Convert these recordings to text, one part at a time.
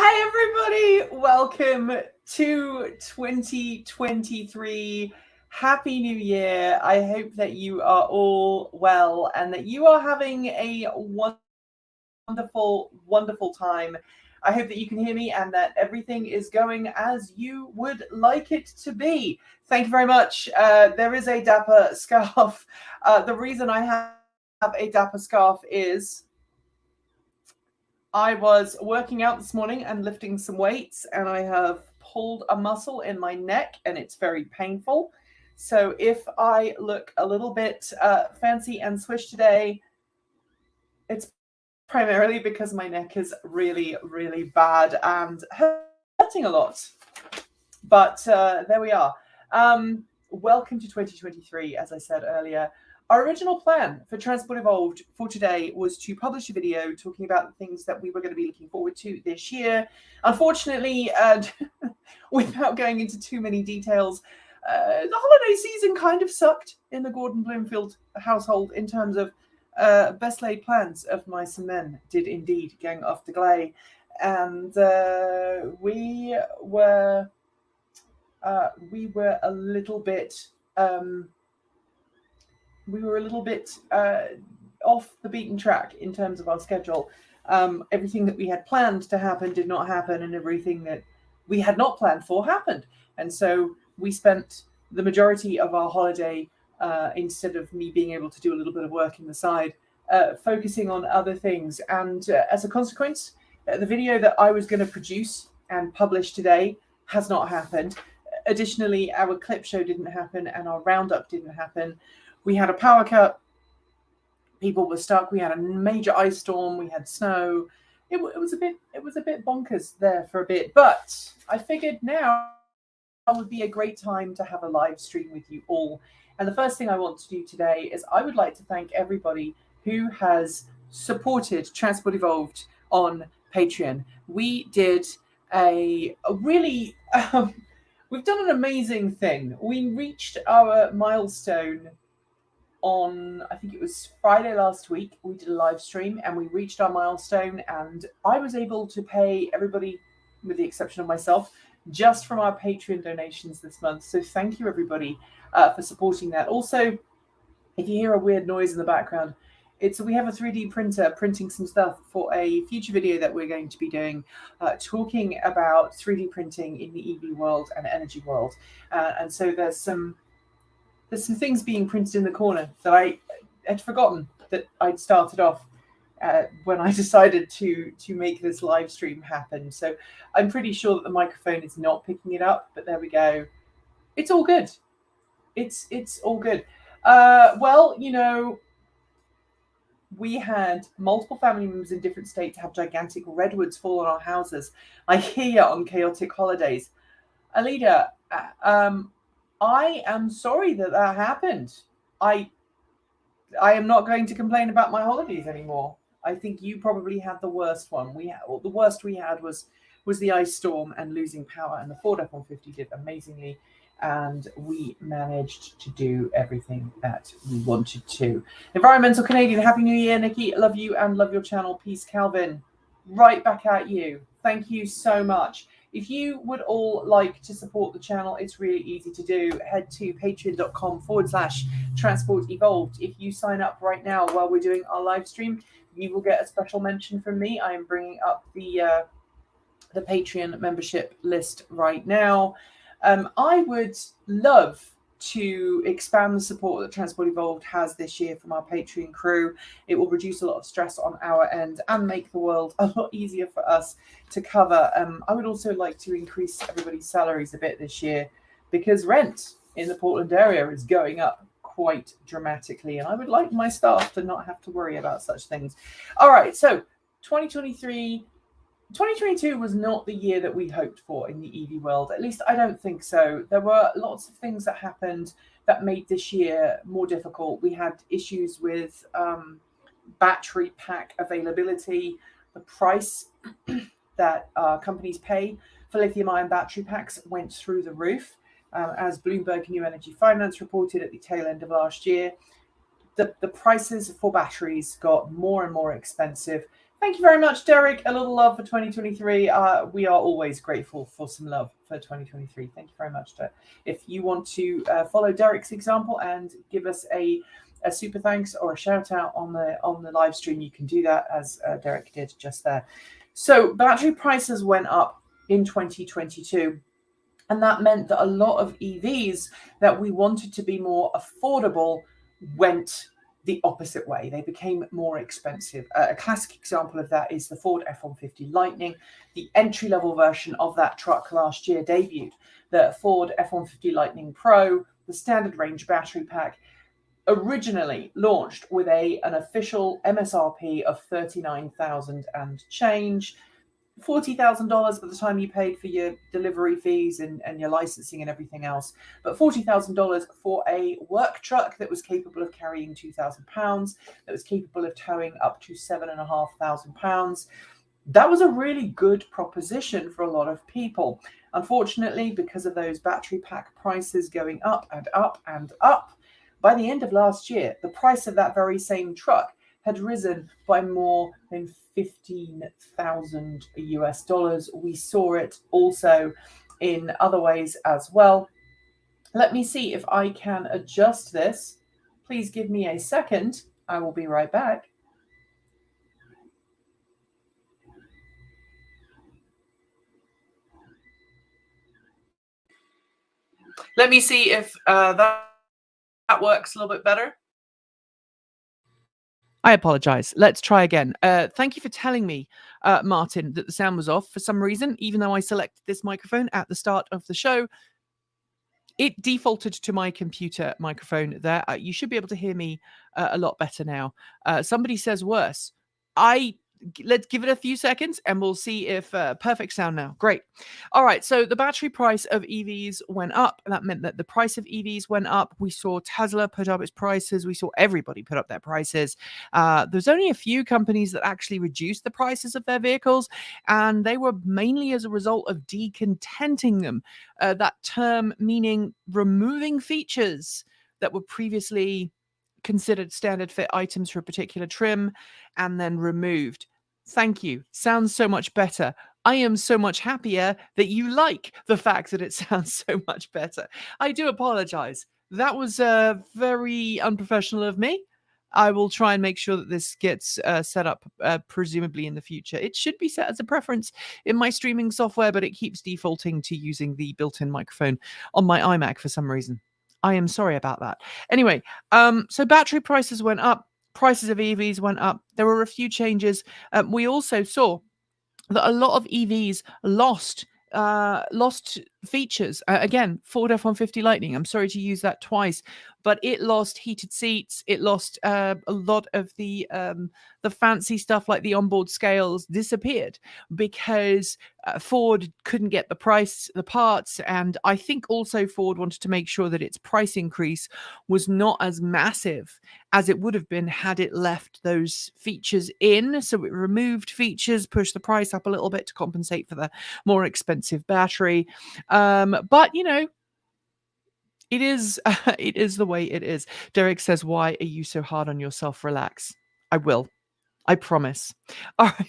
Hi, everybody. Welcome to 2023. Happy New Year. I hope that you are all well and that you are having a wonderful, wonderful time. I hope that you can hear me and that everything is going as you would like it to be. Thank you very much. There is a dapper scarf. The reason I have a dapper scarf is I was working out this morning and lifting some weights, and I have pulled a muscle in my neck, and it's very painful. So if I look a little bit fancy and swish today, it's primarily because my neck is really, really bad and hurting a lot. But there we are. Welcome to 2023, as I said earlier. Our original plan for Transport Evolved for today was to publish a video talking about the things that we were going to be looking forward to this year. Unfortunately, without going into too many details, the holiday season kind of sucked in the Gordon-Bloomfield household in terms of best laid plans of mice and men did indeed gang off the glay. And we were a little bit off the beaten track in terms of our schedule. Everything that we had planned to happen did not happen, and everything that we had not planned for happened. And so we spent the majority of our holiday, instead of me being able to do a little bit of work in the side, focusing on other things. And as a consequence, the video that I was going to produce and publish today has not happened. Additionally, our clip show didn't happen and our roundup didn't happen. We had a power cut. People were stuck. We had a major ice storm. We had snow. It was a bit bonkers there for a bit. But I figured now would be a great time to have a live stream with you all. And the first thing I want to do today is I would like to thank everybody who has supported Transport Evolved on Patreon. We did a really we've done an amazing thing. We reached our milestone on, I think it was Friday last week. We did a live stream and we reached our milestone, and I was able to pay everybody, with the exception of myself, just from our Patreon donations this month. So thank you, everybody, for supporting that. Also, if you hear a weird noise in the background, we have a 3D printer printing some stuff for a future video that we're going to be doing, talking about 3D printing in the EV world and energy world. And so there's some things being printed in the corner that I had forgotten that I'd started off when I decided to make this live stream happen. So I'm pretty sure that the microphone is not picking it up, but there we go. It's all good. It's all good. Well, you know, we had multiple family members in different states have gigantic redwoods fall on our houses. I hear you on chaotic holidays. Alida, I am sorry that happened. I am not going to complain about my holidays anymore. I think you probably had the worst one. The worst we had was the ice storm and losing power, and the Ford F-150 did amazingly, and we managed to do everything that we wanted to. Environmental Canadian, Happy New Year, Nikki. Love you and love your channel. Peace, Calvin. Right back at you. Thank you so much. If you would all like to support the channel, it's really easy to do. Head to patreon.com/Transport Evolved. If you sign up right now while we're doing our live stream, you will get a special mention from me. I am bringing up the Patreon membership list right now. I would love to expand the support that Transport Evolved has this year from our Patreon crew. It will reduce a lot of stress on our end and make the world a lot easier for us to cover. I would also like to increase everybody's salaries a bit this year, because rent in the Portland area is going up quite dramatically, and I would like my staff to not have to worry about such things. All right, so 2022 was not the year that we hoped for in the EV world. At least I don't think so. There were lots of things that happened that made this year more difficult. We had issues with battery pack availability. The price that companies pay for lithium-ion battery packs went through the roof. As Bloomberg New Energy Finance reported at the tail end of last year, the prices for batteries got more and more expensive. Thank you very much, Derek. A little love for 2023. We are always grateful for some love for 2023. Thank you very much. If you want to follow Derek's example and give us a super thanks or a shout out on the live stream, you can do that as Derek did just there. So battery prices went up in 2022. And that meant that a lot of EVs that we wanted to be more affordable went the opposite way. They became more expensive. A classic example of that is the Ford F-150 Lightning. The entry-level version of that truck last year debuted. The Ford F-150 Lightning Pro, the standard range battery pack, originally launched with an official MSRP of $39,000 and change. $40,000 by the time you paid for your delivery fees and your licensing and everything else, but $40,000 for a work truck that was capable of carrying 2,000 pounds, that was capable of towing up to 7,500 pounds. That was a really good proposition for a lot of people. Unfortunately, because of those battery pack prices going up and up and up, by the end of last year, the price of that very same truck had risen by more than 15,000 US dollars. We saw it also in other ways as well. Let me see if I can adjust this. Please give me a second. I will be right back. Let me see if that works a little bit better. I apologize. Let's try again. Thank you for telling me, Martin, that the sound was off for some reason. Even though I selected this microphone at the start of the show, it defaulted to my computer microphone there. You should be able to hear me a lot better now. Somebody says worse. Let's give it a few seconds and we'll see if perfect sound now. Great. All right. So the battery price of EVs went up. That meant that the price of EVs went up. We saw Tesla put up its prices. We saw everybody put up their prices. There's only a few companies that actually reduced the prices of their vehicles, and they were mainly as a result of decontenting them. That term meaning removing features that were previously considered standard fit items for a particular trim and then removed. Thank you. Sounds so much better. I am so much happier that you like the fact that it sounds so much better. I do apologize. That was very unprofessional of me. I will try and make sure that this gets set up presumably in the future. It should be set as a preference in my streaming software, but it keeps defaulting to using the built-in microphone on my iMac for some reason. I am sorry about that. Anyway, so battery prices went up. Prices of EVs went up. There were a few changes. We also saw that a lot of EVs lost features. Again, Ford F-150 Lightning. I'm sorry to use that twice, but it lost heated seats. It lost a lot of the fancy stuff like the onboard scales disappeared because Ford couldn't get the parts, and I think also Ford wanted to make sure that its price increase was not as massive as it would have been had it left those features in. So it removed features, pushed the price up a little bit to compensate for the more expensive battery. But you know, it is it is the way it is. Derek says, "Why are you so hard on yourself? Relax." I will. I promise. All right.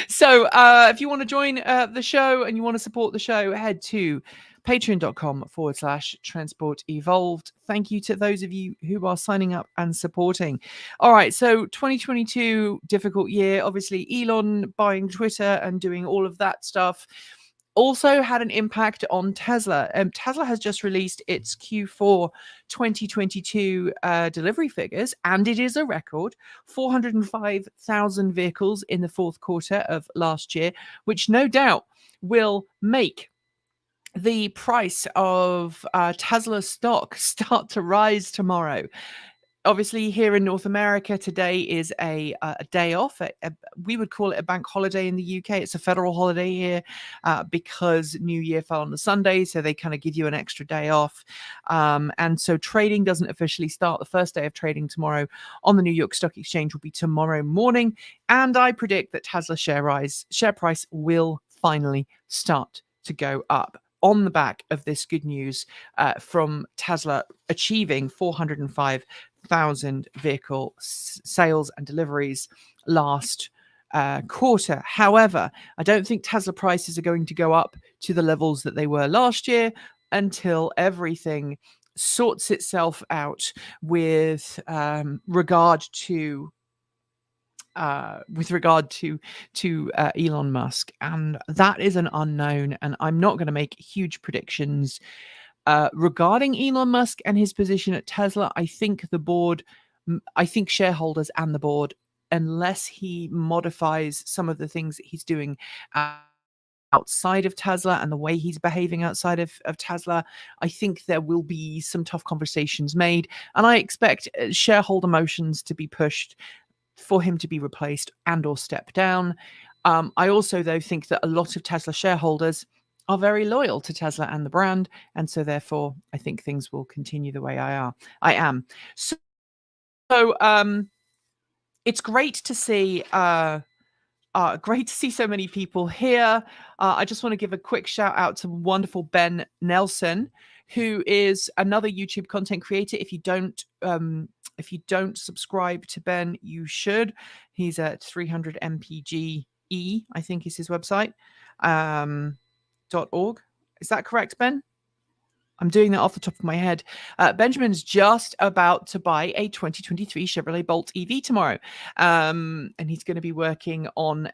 So if you want to join the show and you want to support the show, head to patreon.com/transport evolved. Thank you to those of you who are signing up and supporting. All right, so 2022, difficult year. Obviously, Elon buying Twitter and doing all of that stuff also had an impact on Tesla. Tesla has just released its Q4 2022 delivery figures, and it is a record 405,000 vehicles in the fourth quarter of last year, which no doubt will make the price of Tesla stock start to rise tomorrow. Obviously, here in North America, today is a day off. We would call it a bank holiday in the UK. It's a federal holiday here because New Year fell on a Sunday, so they kind of give you an extra day off. And so trading doesn't officially start. The first day of trading tomorrow on the New York Stock Exchange will be tomorrow morning. And I predict that Tesla share price will finally start to go up on the back of this good news from Tesla achieving 405,000 vehicle sales and deliveries last quarter. However, I don't think Tesla prices are going to go up to the levels that they were last year until everything sorts itself out with regard to Elon Musk, and that is an unknown. And I'm not going to make huge predictions regarding Elon Musk and his position at Tesla. I think shareholders and the board, unless he modifies some of the things that he's doing outside of Tesla and the way he's behaving outside of Tesla, I think there will be some tough conversations made, and I expect shareholder motions to be pushed for him to be replaced and or step down. I also, though, think that a lot of Tesla shareholders are very loyal to Tesla and the brand, and so therefore I think things will continue the way I am. So it's great to see so many people here. I just want to give a quick shout out to wonderful Ben Nelson, who is another YouTube content creator. If you don't subscribe to Ben, you should. He's at 300 mpge, I think is his website. .org. Is that correct, Ben? I'm doing that off the top of my head. Benjamin's just about to buy a 2023 Chevrolet Bolt EV tomorrow. And he's going to be working on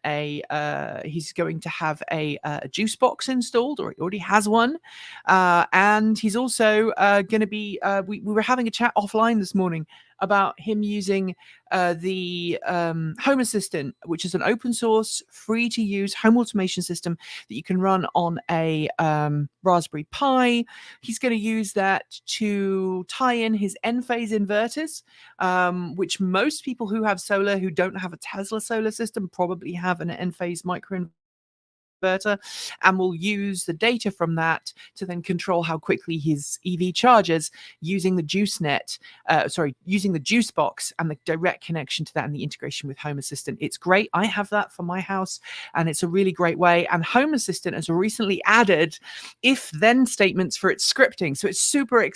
he's going to have a juice box installed, or he already has one. And he's also going to be, we were having a chat offline this morning about him using the Home Assistant, which is an open source, free to use home automation system that you can run on a Raspberry Pi. He's going to use that to tie in his N-phase inverters, which most people who have solar, who don't have a Tesla solar system, probably have an N-phase microinverter, and will use the data from that to then control how quickly his EV charges using the using the juice box and the direct connection to that and the integration with Home Assistant. It's great. I have that for my house, and it's a really great way. And Home Assistant has recently added if-then statements for its scripting. So it's super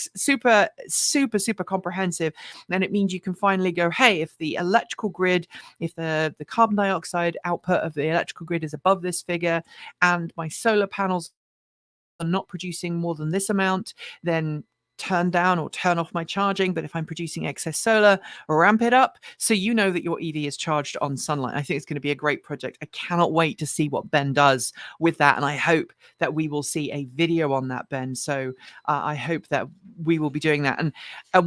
comprehensive. And it means you can finally go, hey, if the electrical grid, if the carbon dioxide output of the electrical grid is above this figure, and my solar panels are not producing more than this amount, then turn down or turn off my charging. But if I'm producing excess solar, ramp it up, so you know that your EV is charged on sunlight. I think it's going to be a great project. I cannot wait to see what Ben does with that, and I hope that we will see a video on that, Ben. So I hope that we will be doing that, and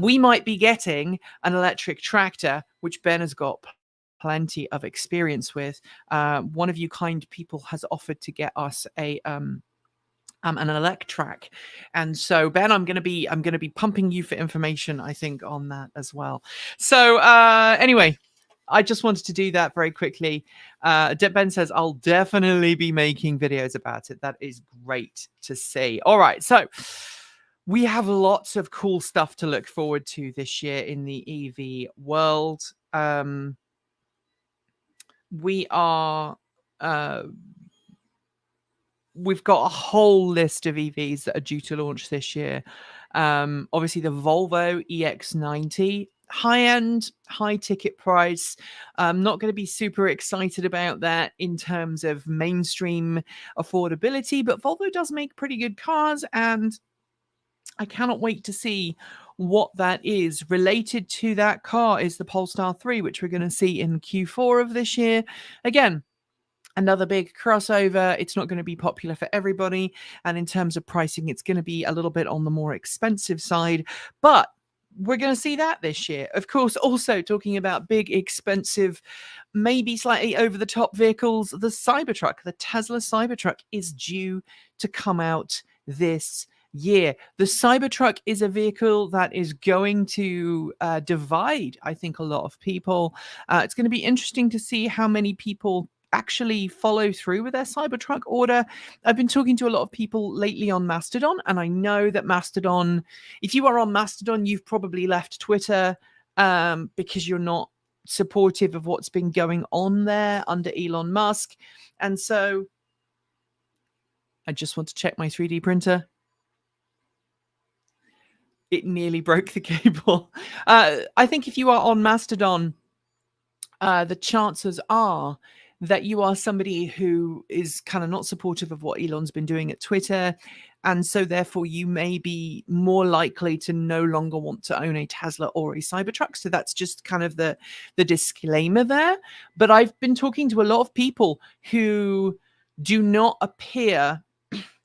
we might be getting an electric tractor, which Ben has got plenty of experience with. One of you kind people has offered to get us an Electrac, and so Ben, I'm going to be pumping you for information, I think, on that as well. So anyway, I just wanted to do that very quickly. Ben says I'll definitely be making videos about it. That is great to see. All right, so we have lots of cool stuff to look forward to this year in the EV world. We've got a whole list of EVs that are due to launch this year. Obviously the Volvo EX90, high-end, high ticket price. I'm not going to be super excited about that in terms of mainstream affordability, but Volvo does make pretty good cars, and I cannot wait to see what that is. Related to that car is the Polestar 3, which we're going to see in Q4 of this year. Again, another big crossover. It's not going to be popular for everybody, and in terms of pricing, it's going to be a little bit on the more expensive side, but we're going to see that this year. Of course, also talking about big, expensive, maybe slightly over-the-top vehicles, the Cybertruck, the Tesla Cybertruck, is due to come out this year. The Cybertruck is a vehicle that is going to divide, I think, a lot of people. It's going to be interesting to see how many people actually follow through with their Cybertruck order. I've been talking to a lot of people lately on Mastodon, and I know that Mastodon, if you are on Mastodon, you've probably left Twitter because you're not supportive of what's been going on there under Elon Musk. And so I just want to check my 3D printer. It nearly broke the cable. I think if you are on Mastodon, the chances are that you are somebody who is kind of not supportive of what Elon's been doing at Twitter. And so therefore you may be more likely to no longer want to own a Tesla or a Cybertruck. So that's just kind of the disclaimer there. But I've been talking to a lot of people who do not appear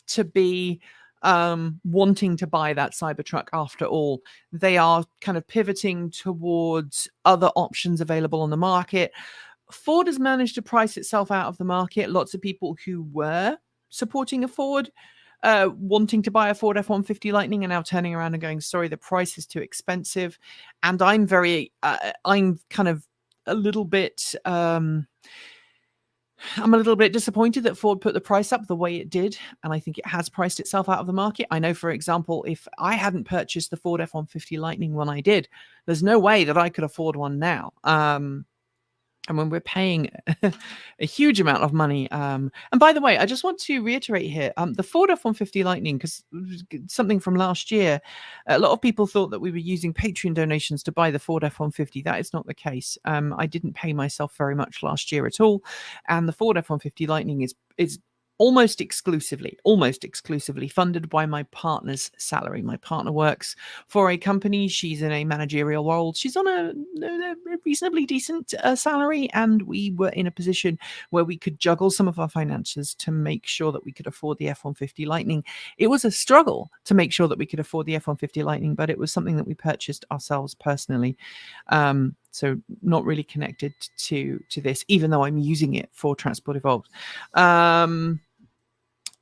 to be wanting to buy that Cybertruck after all. They are kind of pivoting towards other options available on the market. Ford has managed to price itself out of the market. Lots of people who were supporting a Ford, wanting to buy a Ford F-150 Lightning, are now turning around and going, sorry, the price is too expensive. And I'm kind of a little bit... I'm a little bit disappointed that Ford put the price up the way it did, and I think it has priced itself out of the market. I know, for example, if I hadn't purchased the Ford F-150 Lightning when I did, there's no way that I could afford one now. And when we're paying a huge amount of money. And by the way, I just want to reiterate here, the Ford F-150 Lightning, because something from last year, a lot of people thought that we were using Patreon donations to buy the Ford F-150. That is not the case. I didn't pay myself very much last year at all. And the Ford F-150 Lightning is almost exclusively funded by my partner's salary. My partner works for a company. She's in a managerial role. She's on a reasonably decent salary, and we were in a position where we could juggle some of our finances to make sure that we could afford the F-150 Lightning. It was a struggle to make sure that we could afford the F-150 Lightning, but it was something that we purchased ourselves personally. So not really connected to this, even though I'm using it for Transport Evolved.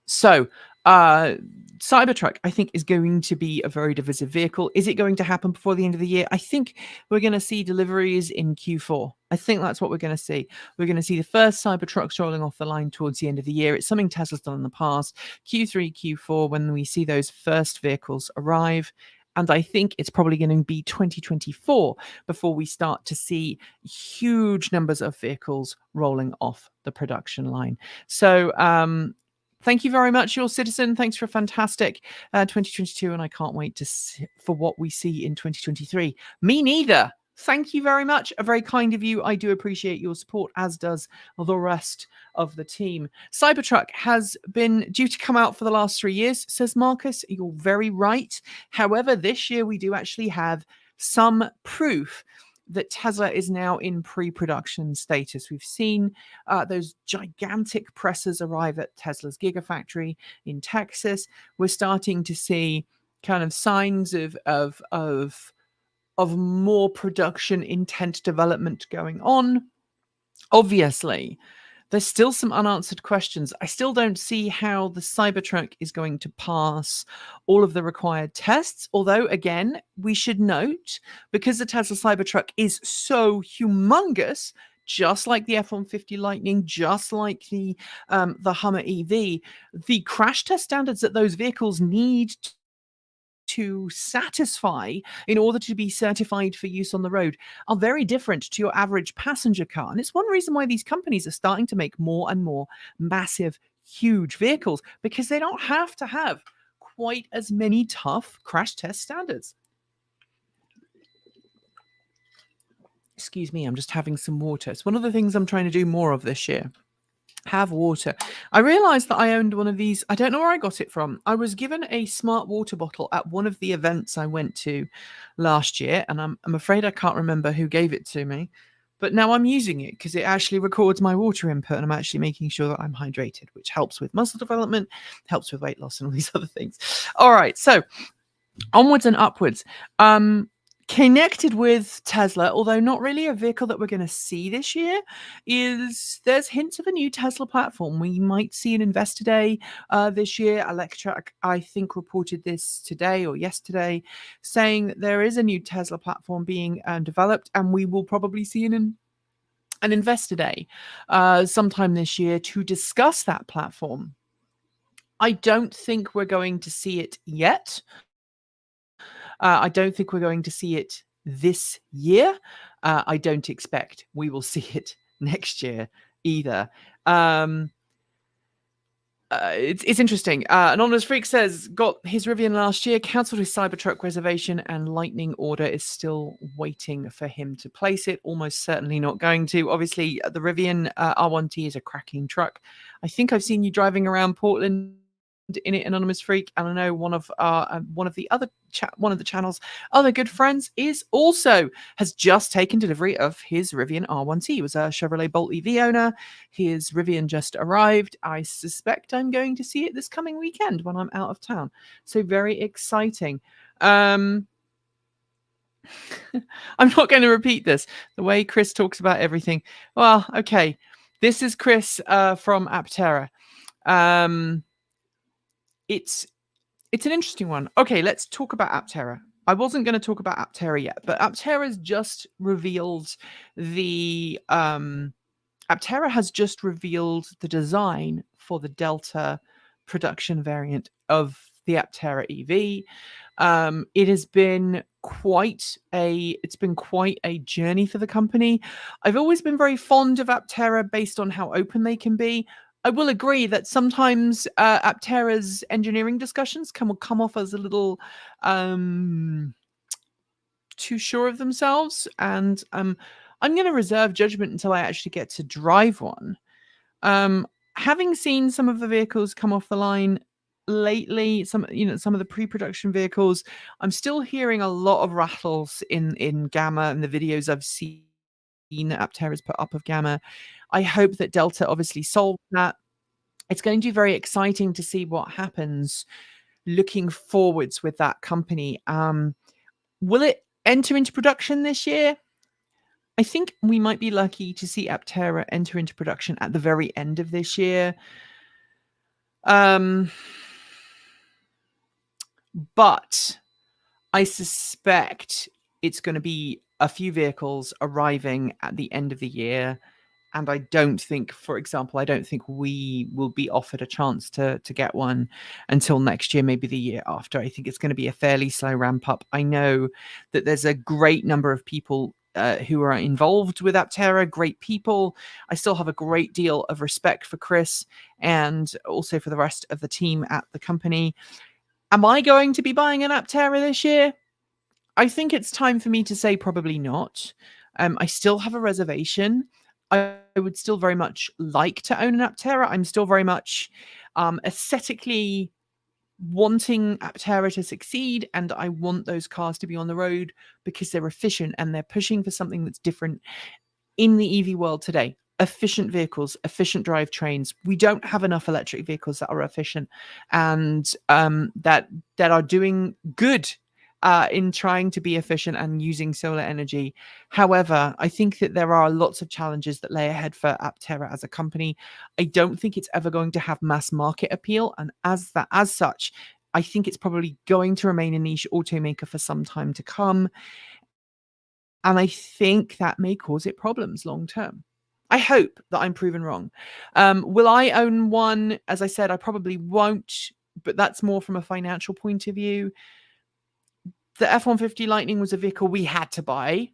So Cybertruck, I think, is going to be a very divisive vehicle. Is it going to happen before the end of the year? I think we're going to see deliveries in Q4. I think that's what we're going to see. We're going to see the first Cybertrucks rolling off the line towards the end of the year. It's something Tesla's done in the past. Q3, Q4, when we see those first vehicles arrive. And I think it's probably going to be 2024 before we start to see huge numbers of vehicles rolling off the production line. So, thank you very much, Your Citizen. Thanks for a fantastic 2022, and I can't wait to see for what we see in 2023. Me neither. Thank you very much. Very kind of you. I do appreciate your support, as does the rest of the team. Cybertruck has been due to come out for the last 3 years, says Marcus. You're very right. However, this year we do actually have some proof that Tesla is now in pre-production status. We've seen those gigantic presses arrive at Tesla's Gigafactory in Texas. We're starting to see kind of signs of more production intent development going on. Obviously, there's still some unanswered questions. I still don't see how the Cybertruck is going to pass all of the required tests. Although, again, we should note, because the Tesla Cybertruck is so humongous, just like the F-150 Lightning, just like the Hummer EV, the crash test standards that those vehicles need to satisfy in order to be certified for use on the road are very different to your average passenger car. And it's one reason why these companies are starting to make more and more massive, huge vehicles, because they don't have to have quite as many tough crash test standards. Excuse me, I'm just having some water. It's one of the things I'm trying to do more of this year. Have water. I realized that I owned one of these. I don't know where I got it from. I was given a smart water bottle at one of the events I went to last year, and I'm afraid I can't remember who gave it to me. But now I'm using it because it actually records my water input, and I'm actually making sure that I'm hydrated, which helps with muscle development, helps with weight loss, and all these other things. All right, so onwards and upwards. Connected with Tesla, although not really a vehicle that we're going to see this year, is there's hints of a new Tesla platform. We might see an Investor Day this year. Electra, I think, reported this today or yesterday, saying that there is a new Tesla platform being developed, and we will probably see an Investor Day sometime this year to discuss that platform. I don't think we're going to see it yet. I don't think we're going to see it this year. I don't expect we will see it next year either. It's interesting. Anonymous Freak says, got his Rivian last year, cancelled his Cybertruck reservation, and Lightning order is still waiting for him to place it. Almost certainly not going to. Obviously, the Rivian R1T is a cracking truck. I think I've seen you driving around Portland in it, Anonymous Freak, and I know one of the channel's other good friends has just taken delivery of his Rivian R1T. He was a Chevrolet Bolt EV owner. His Rivian just arrived. I suspect I'm going to see it this coming weekend when I'm out of town. So very exciting. I'm not going to repeat this. The way Chris talks about everything. Well, okay. This is Chris from Aptera. It's an interesting one. Okay, let's talk about Aptera. I wasn't going to talk about Aptera yet, but Aptera's just revealed the Aptera has just revealed the design for the Delta production variant of the Aptera EV. It has been quite a journey for the company. I've always been very fond of Aptera based on how open they can be. I will agree that sometimes Aptera's engineering discussions can come off as a little too sure of themselves, and I'm going to reserve judgment until I actually get to drive one. Having seen some of the vehicles come off the line lately, some of the pre-production vehicles, I'm still hearing a lot of rattles in Gamma and the videos I've seen that Aptera's put up of Gamma. I hope that Delta obviously solved that. It's going to be very exciting to see what happens looking forwards with that company. Will it enter into production this year? I think we might be lucky to see Aptera enter into production at the very end of this year. But I suspect it's going to be a few vehicles arriving at the end of the year. And I don't think, for example, we will be offered a chance to get one until next year, maybe the year after. I think it's going to be a fairly slow ramp up. I know that there's a great number of people who are involved with Aptera, great people. I still have a great deal of respect for Chris and also for the rest of the team at the company. Am I going to be buying an Aptera this year? I think it's time for me to say probably not. I still have a reservation. I would still very much like to own an Aptera. I'm still very much aesthetically wanting Aptera to succeed, and I want those cars to be on the road because they're efficient and they're pushing for something that's different in the EV world today. Efficient vehicles, efficient drivetrains. We don't have enough electric vehicles that are efficient and that are doing good in trying to be efficient and using solar energy. However, I think that there are lots of challenges that lay ahead for Aptera as a company. I don't think it's ever going to have mass market appeal, and as such, I think it's probably going to remain a niche automaker for some time to come. And I think that may cause it problems long term. I hope that I'm proven wrong. Will I own one? As I said, I probably won't, but that's more from a financial point of view. The F-150 Lightning was a vehicle we had to buy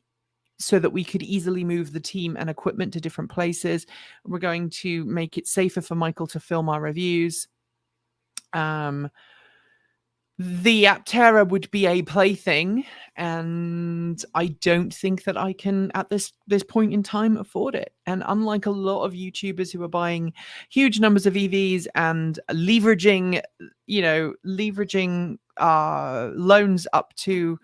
so that we could easily move the team and equipment to different places. We're going to make it safer for Michael to film our reviews. The Aptera would be a plaything, and I don't think that I can, at this point in time, afford it. And unlike a lot of YouTubers who are buying huge numbers of EVs and leveraging loans up to,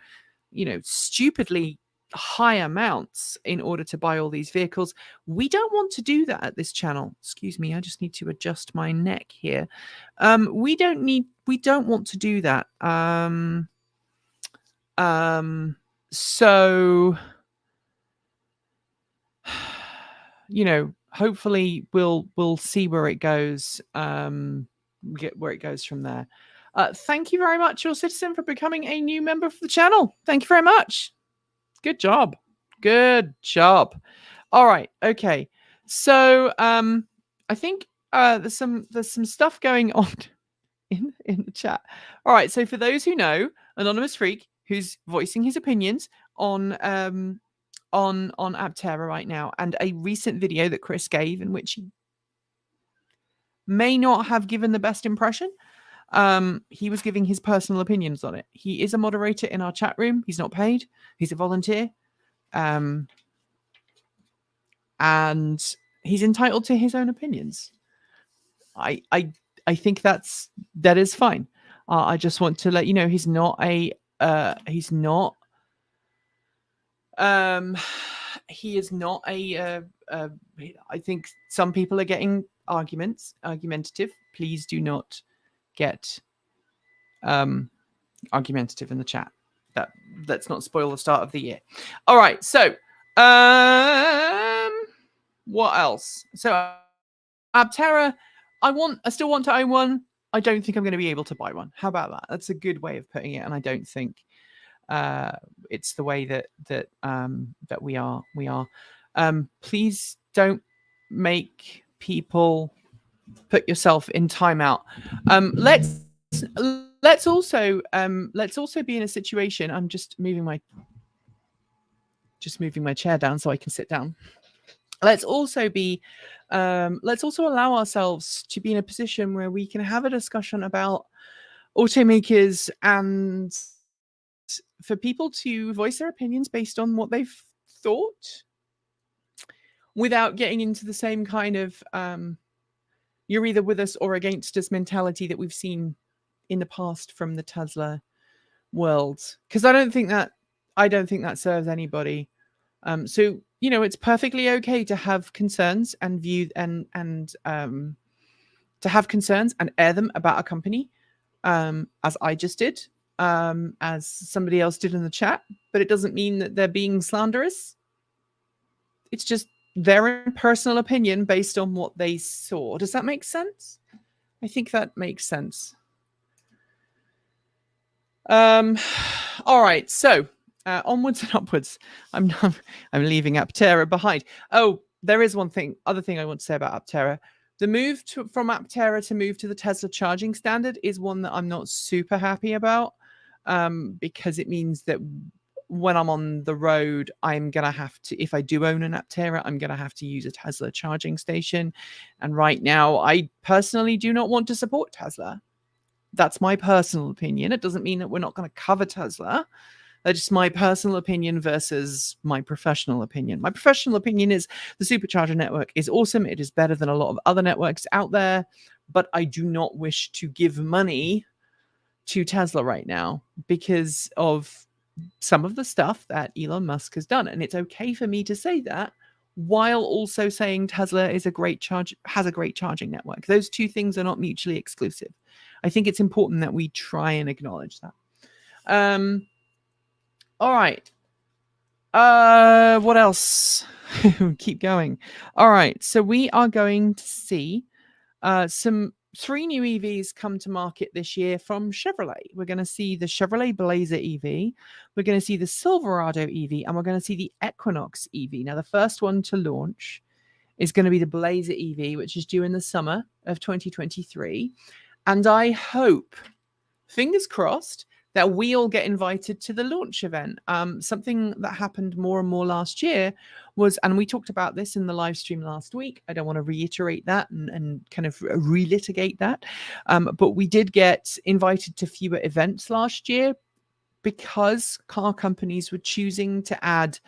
stupidly high amounts in order to buy all these vehicles, we don't want to do that at this channel. Excuse me, I just need to adjust my neck here. We don't want to do that. So hopefully we'll see where it goes. Get where it goes from there. Thank you very much, your citizen, for becoming a new member of the channel. Thank you very much. Good job. All right. Okay. So I think there's some stuff going on in the chat. All right. So for those who know, Anonymous Freak, who's voicing his opinions on Aptera right now, and a recent video that Chris gave in which he may not have given the best impression. He was giving his personal opinions on it. He is a moderator in our chat room. He's not paid. He's a volunteer. And he's entitled to his own opinions. I think that is fine. I just want to let you know he's not he is not a I think some people are getting argumentative. Please do not get argumentative in the chat. Let's not spoil the start of the year. All right, so what else? So Aptera, I still want to own one. I don't think I'm going to be able to buy one. How about that? That's a good way of putting it, and I don't think it's the way that we are. Please don't make people put yourself in timeout. Let's also be in a situation. I'm just moving my chair down so I can sit down. Let's also allow ourselves to be in a position where we can have a discussion about automakers and for people to voice their opinions based on what they've thought without getting into the same kind of you're either with us or against us mentality that we've seen in the past from the Tesla world. Because I don't think that serves anybody. So it's perfectly okay to have concerns and to have concerns and air them about a company, as I just did, as somebody else did in the chat. But it doesn't mean that they're being slanderous. It's just their personal opinion based on what they saw. Does that make sense? I think that makes sense. All right, so onwards and upwards. I'm leaving Aptera behind. Oh, there is other thing I want to say about Aptera. The move from Aptera to move to the Tesla charging standard is one that I'm not super happy about, because it means that when I'm on the road, I'm going to have to, if I do own an Aptera, I'm going to have to use a Tesla charging station. And right now, I personally do not want to support Tesla. That's my personal opinion. It doesn't mean that we're not going to cover Tesla. That's just my personal opinion versus my professional opinion. My professional opinion is the supercharger network is awesome. It is better than a lot of other networks out there, but I do not wish to give money to Tesla right now because of some of the stuff that Elon Musk has done. And it's okay for me to say that while also saying Tesla has a great charging network. Those two things are not mutually exclusive. I think it's important that we try and acknowledge that. All right. What else? Keep going. All right. So we are going to see three new EVs come to market this year from Chevrolet. We're going to see the Chevrolet Blazer EV. We're going to see the Silverado EV, and we're going to see the Equinox EV. Now, the first one to launch is going to be the Blazer EV, which is due in the summer of 2023. And I hope, fingers crossed, that we all get invited to the launch event. Something that happened more and more last year was, and we talked about this in the live stream last week. I don't want to reiterate that and kind of relitigate that. But we did get invited to fewer events last year because car companies were choosing to add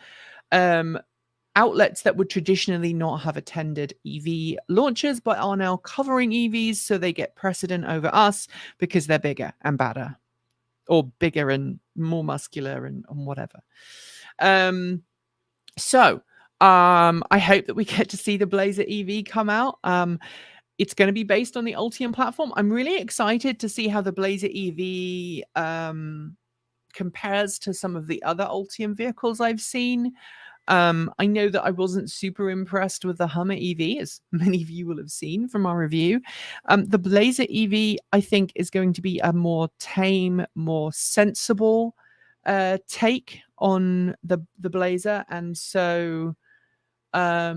outlets that would traditionally not have attended EV launches, but are now covering EVs, so they get precedent over us because they're bigger and badder. Or bigger and more muscular and whatever. So I hope that we get to see the Blazer EV come out. It's going to be based on the Ultium platform. I'm really excited to see how the Blazer EV compares to some of the other Ultium vehicles I've seen. I know that I wasn't super impressed with the Hummer EV, as many of you will have seen from our review. The Blazer EV, I think, is going to be a more tame, more sensible take on the Blazer. And so I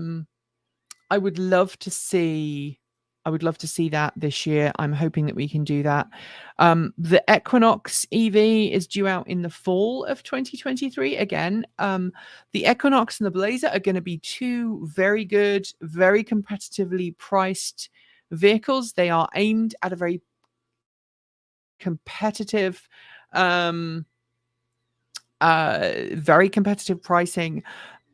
would love to see that this year. I'm hoping that we can do that. The Equinox EV is due out in the fall of 2023. Again, the Equinox and the Blazer are going to be two very good, very competitively priced vehicles. They are aimed at a very competitive, very competitive pricing.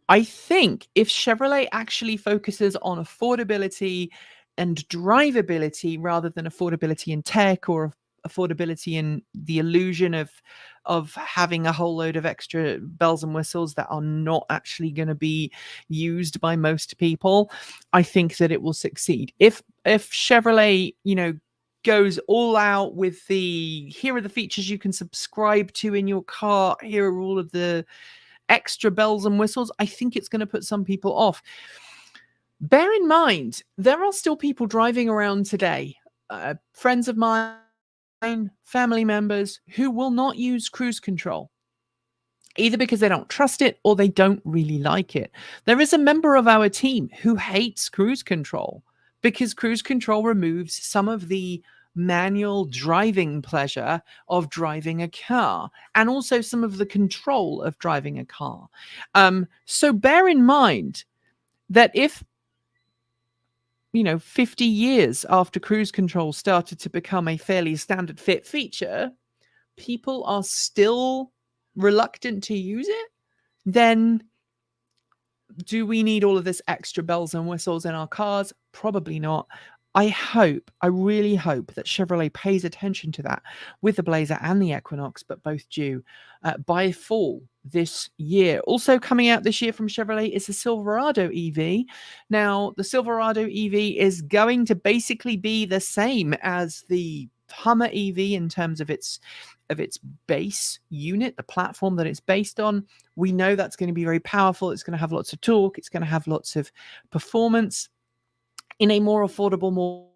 I think if Chevrolet actually focuses on affordability and drivability rather than affordability in tech or affordability in the illusion of having a whole load of extra bells and whistles that are not actually going to be used by most people, I think that it will succeed. If Chevrolet, goes all out with here are the features you can subscribe to in your car, here are all of the extra bells and whistles, I think it's going to put some people off. Bear in mind, there are still people driving around today, friends of mine, family members, who will not use cruise control, either because they don't trust it or they don't really like it. There is a member of our team who hates cruise control because cruise control removes some of the manual driving pleasure of driving a car and also some of the control of driving a car. So bear in mind that if 50 years after cruise control started to become a fairly standard fit feature, people are still reluctant to use it, then do we need all of this extra bells and whistles in our cars? Probably not. I really hope that Chevrolet pays attention to that with the Blazer and the Equinox, but both due by fall this year. Also coming out this year from Chevrolet is the Silverado EV. Now, the Silverado EV is going to basically be the same as the Hummer EV in terms of its base unit, the platform that it's based on. We know that's going to be very powerful. It's going to have lots of torque. It's going to have lots of performance in a more affordable, more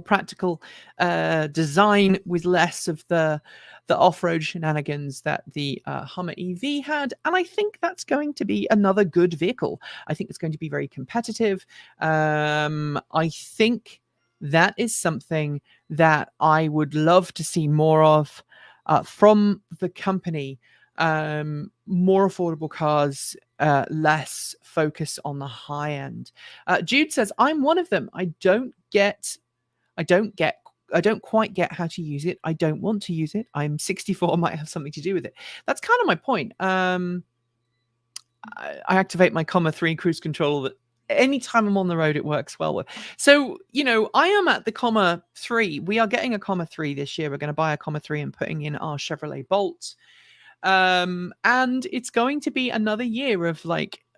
practical design with less of the off-road shenanigans that the Hummer EV had. And I think that's going to be another good vehicle. I think it's going to be very competitive. I think that is something that I would love to see more of from the company. More affordable cars, less focus on the high end. Jude says, I'm one of them. I don't quite get how to use it. I don't want to use it. I'm 64, might have something to do with it. That's kind of my point. I activate my 3 cruise control that anytime I'm on the road, it works well with. So, I am at the 3. We are getting a 3 this year. We're going to buy a 3 and putting in our Chevrolet Bolt. And it's going to be another year of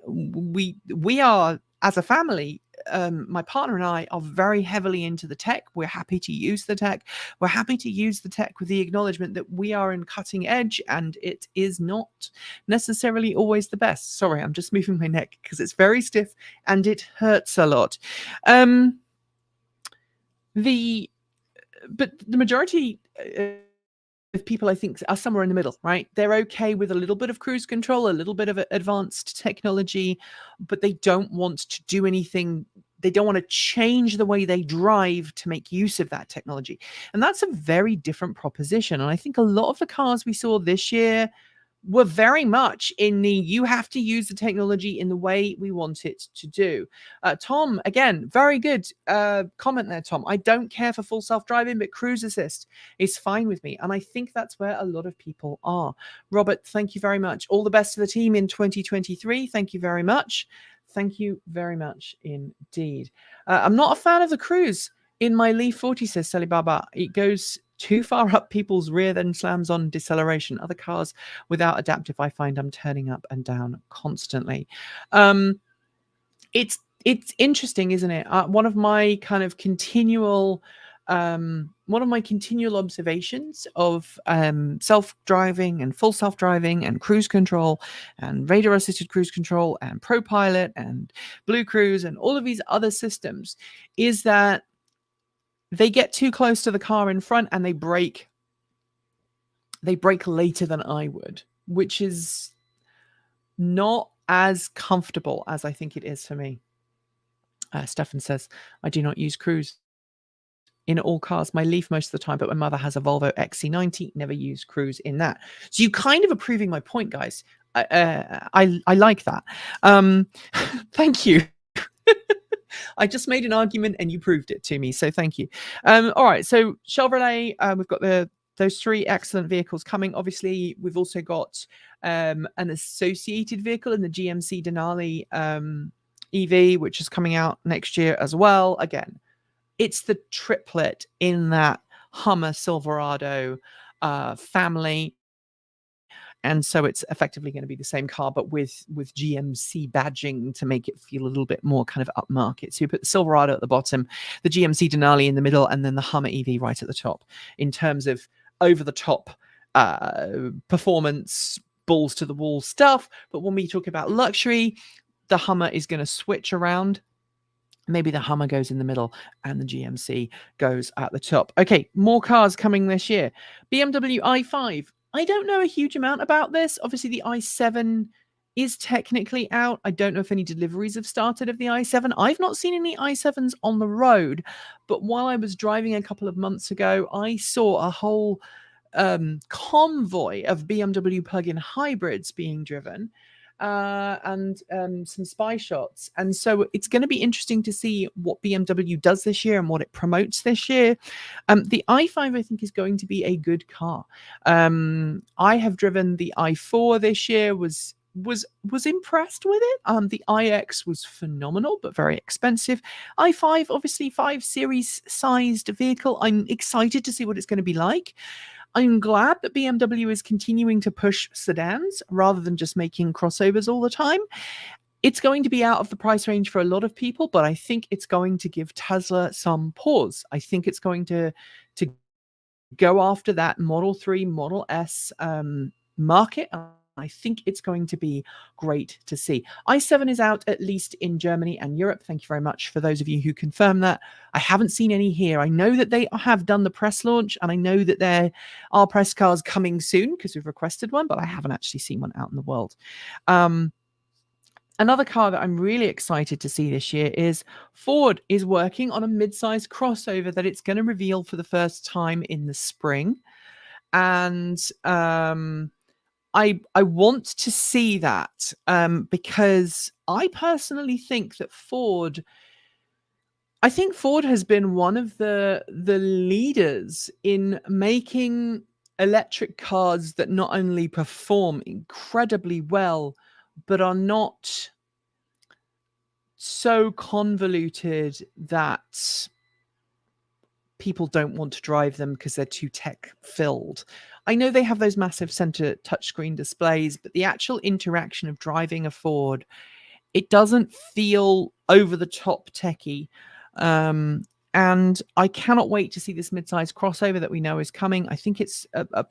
we are, as a family, my partner and I are very heavily into the tech. We're happy to use the tech. We're happy to use the tech with the acknowledgement that we are in cutting edge and it is not necessarily always the best. Sorry, I'm just moving my neck because it's very stiff and it hurts a lot. But the majority of people, I think, are somewhere in the middle, right? They're okay with a little bit of cruise control, a little bit of advanced technology, but they don't want to do anything. They don't want to change the way they drive to make use of that technology. And that's a very different proposition. And I think a lot of the cars we saw this year were very much in you have to use the technology in the way we want it to do. Tom, again, very good comment there, Tom. I don't care for full self-driving, but cruise assist is fine with me. And I think that's where a lot of people are. Robert, thank you very much. All the best to the team in 2023. Thank you very much. Thank you very much indeed. I'm not a fan of the cruise in my Leaf 40, says Sally Baba. It goes too far up people's rear, then slams on deceleration. Other cars without adaptive, I find I'm turning up and down constantly. It's interesting, isn't it? One of my continual observations of self-driving and full self-driving and cruise control and radar-assisted cruise control and ProPilot and Blue Cruise and all of these other systems is that they get too close to the car in front and they brake later than I would, which is not as comfortable as I think it is for me. Stefan says, I do not use cruise in all cars. My Leaf most of the time, but my mother has a Volvo XC90, never use cruise in that. So you kind of are proving my point, guys. I like that. Thank you. I just made an argument and you proved it to me. So thank you. All right. So Chevrolet, we've got those 3 excellent vehicles coming. Obviously, we've also got an associated vehicle in the GMC Denali EV, which is coming out next year as well. Again, it's the triplet in that Hummer Silverado family. And so it's effectively going to be the same car, but with GMC badging to make it feel a little bit more kind of upmarket. So you put the Silverado at the bottom, the GMC Denali in the middle, and then the Hummer EV right at the top in terms of over-the-top performance, balls to the wall stuff. But when we talk about luxury, the Hummer is going to switch around. Maybe the Hummer goes in the middle and the GMC goes at the top. Okay, more cars coming this year. BMW i5. I don't know a huge amount about this. Obviously, the i7 is technically out. I don't know if any deliveries have started of the i7. I've not seen any i7s on the road, but while I was driving a couple of months ago, I saw a whole convoy of BMW plug-in hybrids being driven. And some spy shots. And so it's going to be interesting to see what BMW does this year and what it promotes this year. The i5, I think, is going to be a good car. I have driven the i4 this year, was impressed with it. The iX was phenomenal, but very expensive. i5, obviously 5 Series sized vehicle. I'm excited to see what it's going to be like. I'm glad that BMW is continuing to push sedans rather than just making crossovers all the time. It's going to be out of the price range for a lot of people, but I think it's going to give Tesla some pause. I think it's going to go after that Model 3, Model S market. I think it's going to be great to see. i7 is out at least in Germany and Europe. Thank you very much for those of you who confirm that. I haven't seen any here. I know that they have done the press launch, and I know that there are press cars coming soon because we've requested one, but I haven't actually seen one out in the world. Another car that I'm really excited to see this year is Ford is working on a mid-size crossover that it's going to reveal for the first time in the spring. And I want to see that because I personally think that Ford has been one of the leaders in making electric cars that not only perform incredibly well, but are not so convoluted that people don't want to drive them because they're too tech filled. I know they have those massive center touchscreen displays, but the actual interaction of driving a Ford, it doesn't feel over the top techy. And I cannot wait to see this mid-size crossover that we know is coming. I think it's a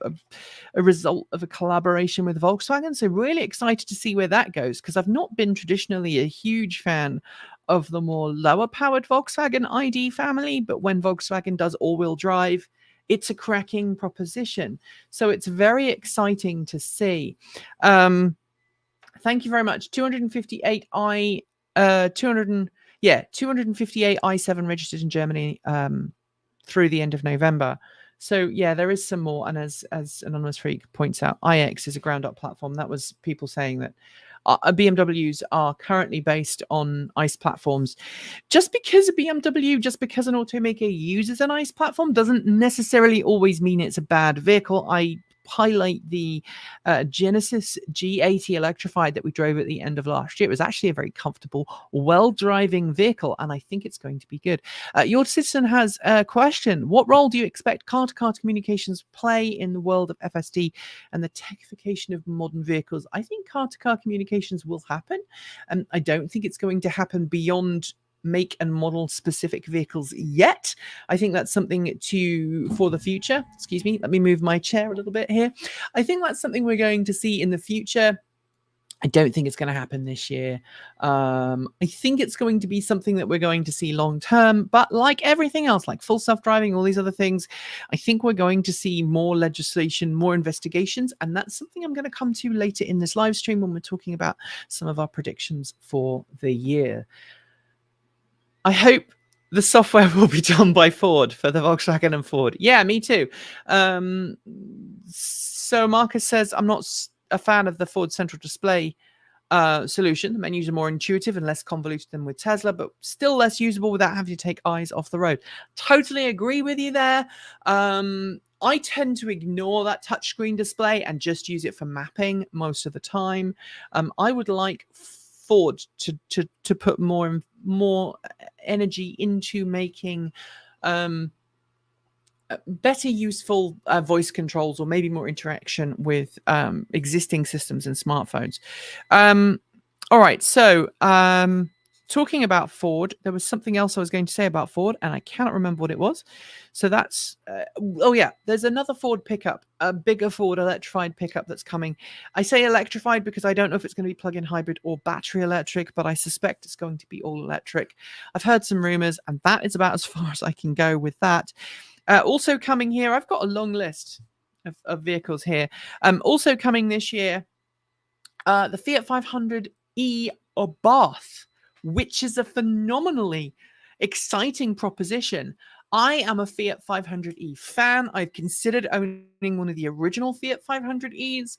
result of a collaboration with Volkswagen. So really excited to see where that goes, because I've not been traditionally a huge fan of the more lower powered Volkswagen ID family. But when Volkswagen does all-wheel drive, it's a cracking proposition. So it's very exciting to see. Thank you very much. 258 i7 registered in Germany through the end of November. So yeah, there is some more. And as Anonymous Freak points out, iX is a ground up platform. That was people saying that BMWs are currently based on ICE platforms. Just because an automaker uses an ICE platform doesn't necessarily always mean it's a bad vehicle. I highlight the Genesis G80 electrified that we drove at the end of last year. It was actually a very comfortable, well-driving vehicle, and I think it's going to be good. Your citizen has a question. What role do you expect car-to-car communications play in the world of FSD and the techification of modern vehicles? I think car-to-car communications will happen, and I don't think it's going to happen beyond make and model specific vehicles yet. I think that's something for the future. Excuse me, let me move my chair a little bit here. I think that's something we're going to see in the future. I don't think it's going to happen this year. I think it's going to be something that we're going to see long term, but like everything else, like full self-driving, all these other things, I think we're going to see more legislation, more investigations, and that's something I'm going to come to later in this live stream when we're talking about some of our predictions for the year. I hope the software will be done by Ford for the Volkswagen and Ford. Yeah, me too. So Marcus says, I'm not a fan of the Ford central display solution. The menus are more intuitive and less convoluted than with Tesla, but still less usable without having to take eyes off the road. Totally agree with you there. I tend to ignore that touchscreen display and just use it for mapping most of the time. I would like Ford to put more energy into making better useful voice controls, or maybe more interaction with existing systems and smartphones. All right, so talking about Ford, there was something else I was going to say about Ford, and I cannot remember what it was. So that's, oh yeah, there's another Ford pickup, a bigger Ford electrified pickup that's coming. I say electrified because I don't know if it's going to be plug-in hybrid or battery electric, but I suspect it's going to be all electric. I've heard some rumors, and that is about as far as I can go with that. Also coming here, I've got a long list of vehicles here. Also coming this year, the Fiat 500e Abarth, which is a phenomenally exciting proposition. I am a Fiat 500e fan. I've considered owning one of the original Fiat 500es.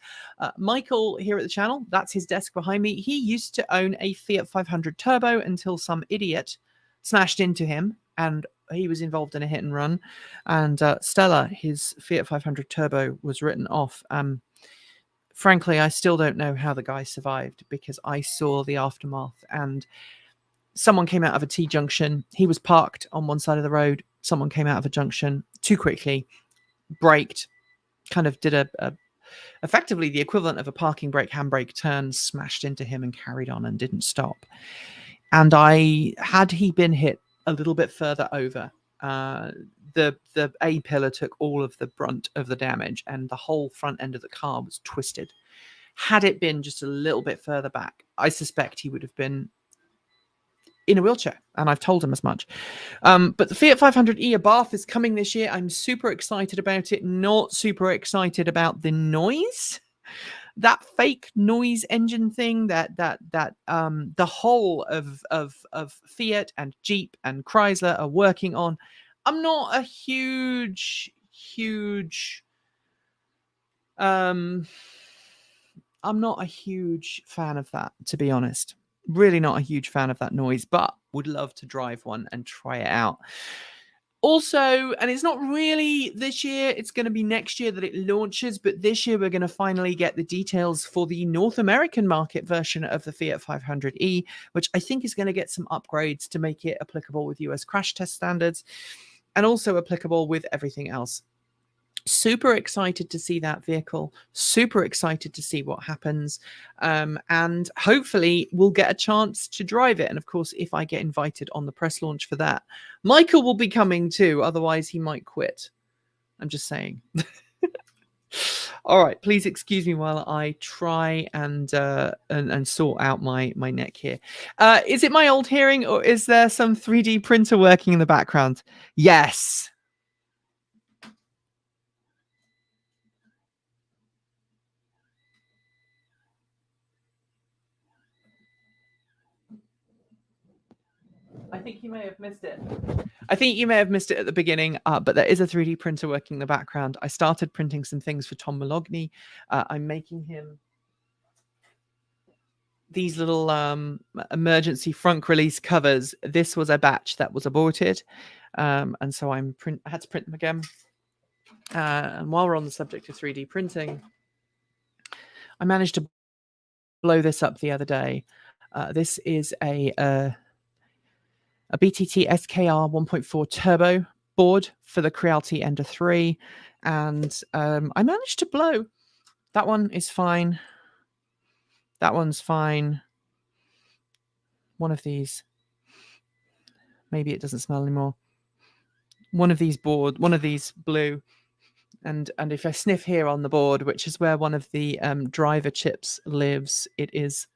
Michael here at the channel, that's his desk behind me. He used to own a Fiat 500 Turbo until some idiot smashed into him, and he was involved in a hit and run. And Stella, his Fiat 500 Turbo, was written off. Frankly, I still don't know how the guy survived, because I saw the aftermath, and someone came out of a T-junction. He was parked on one side of the road. Someone came out of a junction too quickly, braked, kind of did effectively the equivalent of a parking brake, handbrake turn, smashed into him and carried on and didn't stop. And had he been hit a little bit further over, the A-pillar took all of the brunt of the damage, and the whole front end of the car was twisted. Had it been just a little bit further back, I suspect he would have been in a wheelchair, and I've told him as much. But the Fiat 500e Abarth is coming this year. I'm super excited about it. Not super excited about the noise. That fake noise engine thing that the whole of Fiat and Jeep and Chrysler are working on. I'm not a huge I'm not a huge fan of that, to be honest. Really not a huge fan of that noise, but would love to drive one and try it out. Also, and it's not really this year, it's going to be next year that it launches, but this year we're going to finally get the details for the North American market version of the Fiat 500e, which I think is going to get some upgrades to make it applicable with US crash test standards, and also applicable with everything else. Super excited to see that vehicle, super excited to see what happens, and hopefully we'll get a chance to drive it. And of course, if I get invited on the press launch for that, Michael will be coming too, otherwise he might quit. I'm just saying. All right, please excuse me while I try and sort out my neck here. Is it my old hearing, or is there some 3D printer working in the background? Yes. I think you may have missed it. I think you may have missed it at the beginning, but there is a 3D printer working in the background. I started printing some things for Tom Malogny. I'm making him these little emergency front release covers. This was a batch that was aborted, and so I had to print them again. And while we're on the subject of 3D printing, I managed to blow this up the other day. This is a BTT SKR 1.4 turbo board for the Creality Ender 3, and I managed to blow. That one is fine. That one's fine. One of these. Maybe it doesn't smell anymore. One of these blew. And if I sniff here on the board, which is where one of the driver chips lives, it is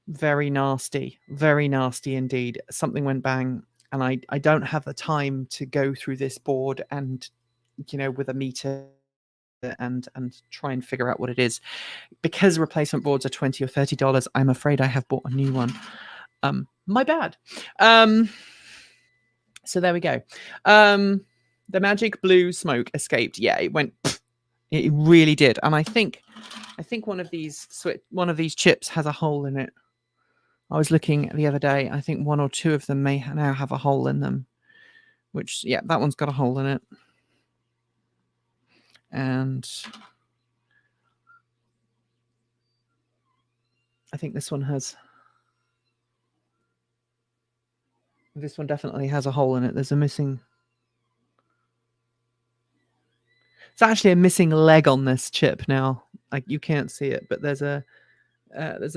very nasty indeed. Something went bang, and I don't have the time to go through this board and, with a meter and try and figure out what it is. Because replacement boards are $20 or $30, I'm afraid I have bought a new one. My bad. So there we go. The magic blue smoke escaped. Yeah, it went It really did. And I think one of these chips has a hole in it. I was looking the other day. I think one or two of them may now have a hole in them. Which, yeah, that one's got a hole in it. And I think this one definitely has a hole in it. There's a missing. It's actually a missing leg on this chip now. Like, you can't see it, but there's a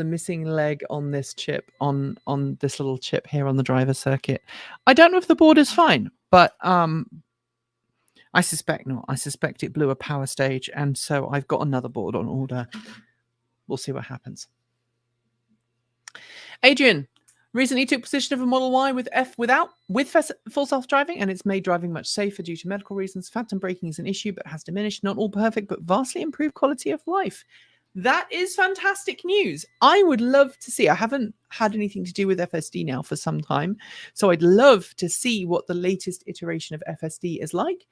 missing leg on this chip, on this little chip here on the driver circuit. I don't know if the board is fine, but I suspect not. I suspect it blew a power stage, and so I've got another board on order. We'll see what happens. Adrian recently took possession of a Model Y with full self-driving, and it's made driving much safer due to medical reasons. Phantom braking is an issue, but has diminished. Not all perfect, but vastly improved quality of life. That is fantastic news. I would love to see. I haven't had anything to do with FSD now for some time, so I'd love to see what the latest iteration of FSD is like.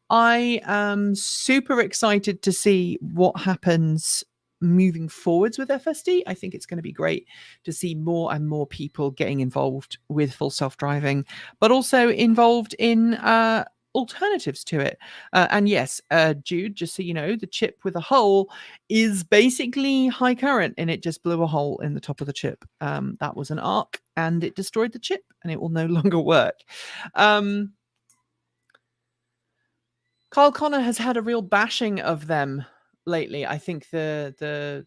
I am super excited to see what happens moving forwards with FSD. I think it's going to be great to see more and more people getting involved with full self-driving, but also involved in alternatives to it. And yes, Jude, just so you know, the chip with a hole is basically high current, and it just blew a hole in the top of the chip. That was an arc, and it destroyed the chip, and it will no longer work. Kyle Connor has had a real bashing of them lately. I think the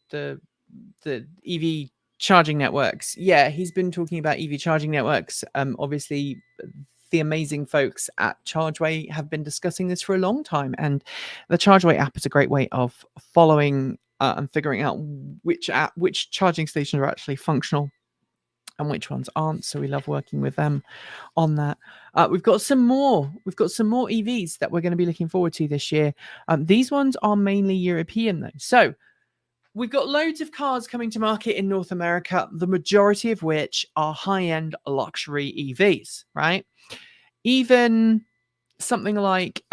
EV charging networks. Yeah, he's been talking about EV charging networks. Obviously, the amazing folks at ChargeWay have been discussing this for a long time, and the ChargeWay app is a great way of following and figuring out which charging stations are actually functional and which ones aren't. So we love working with them on that. We've got some more EVs that we're going to be looking forward to this year. These ones are mainly European though. So we've got loads of cars coming to market in North America, the majority of which are high-end luxury EVs, right? Even something like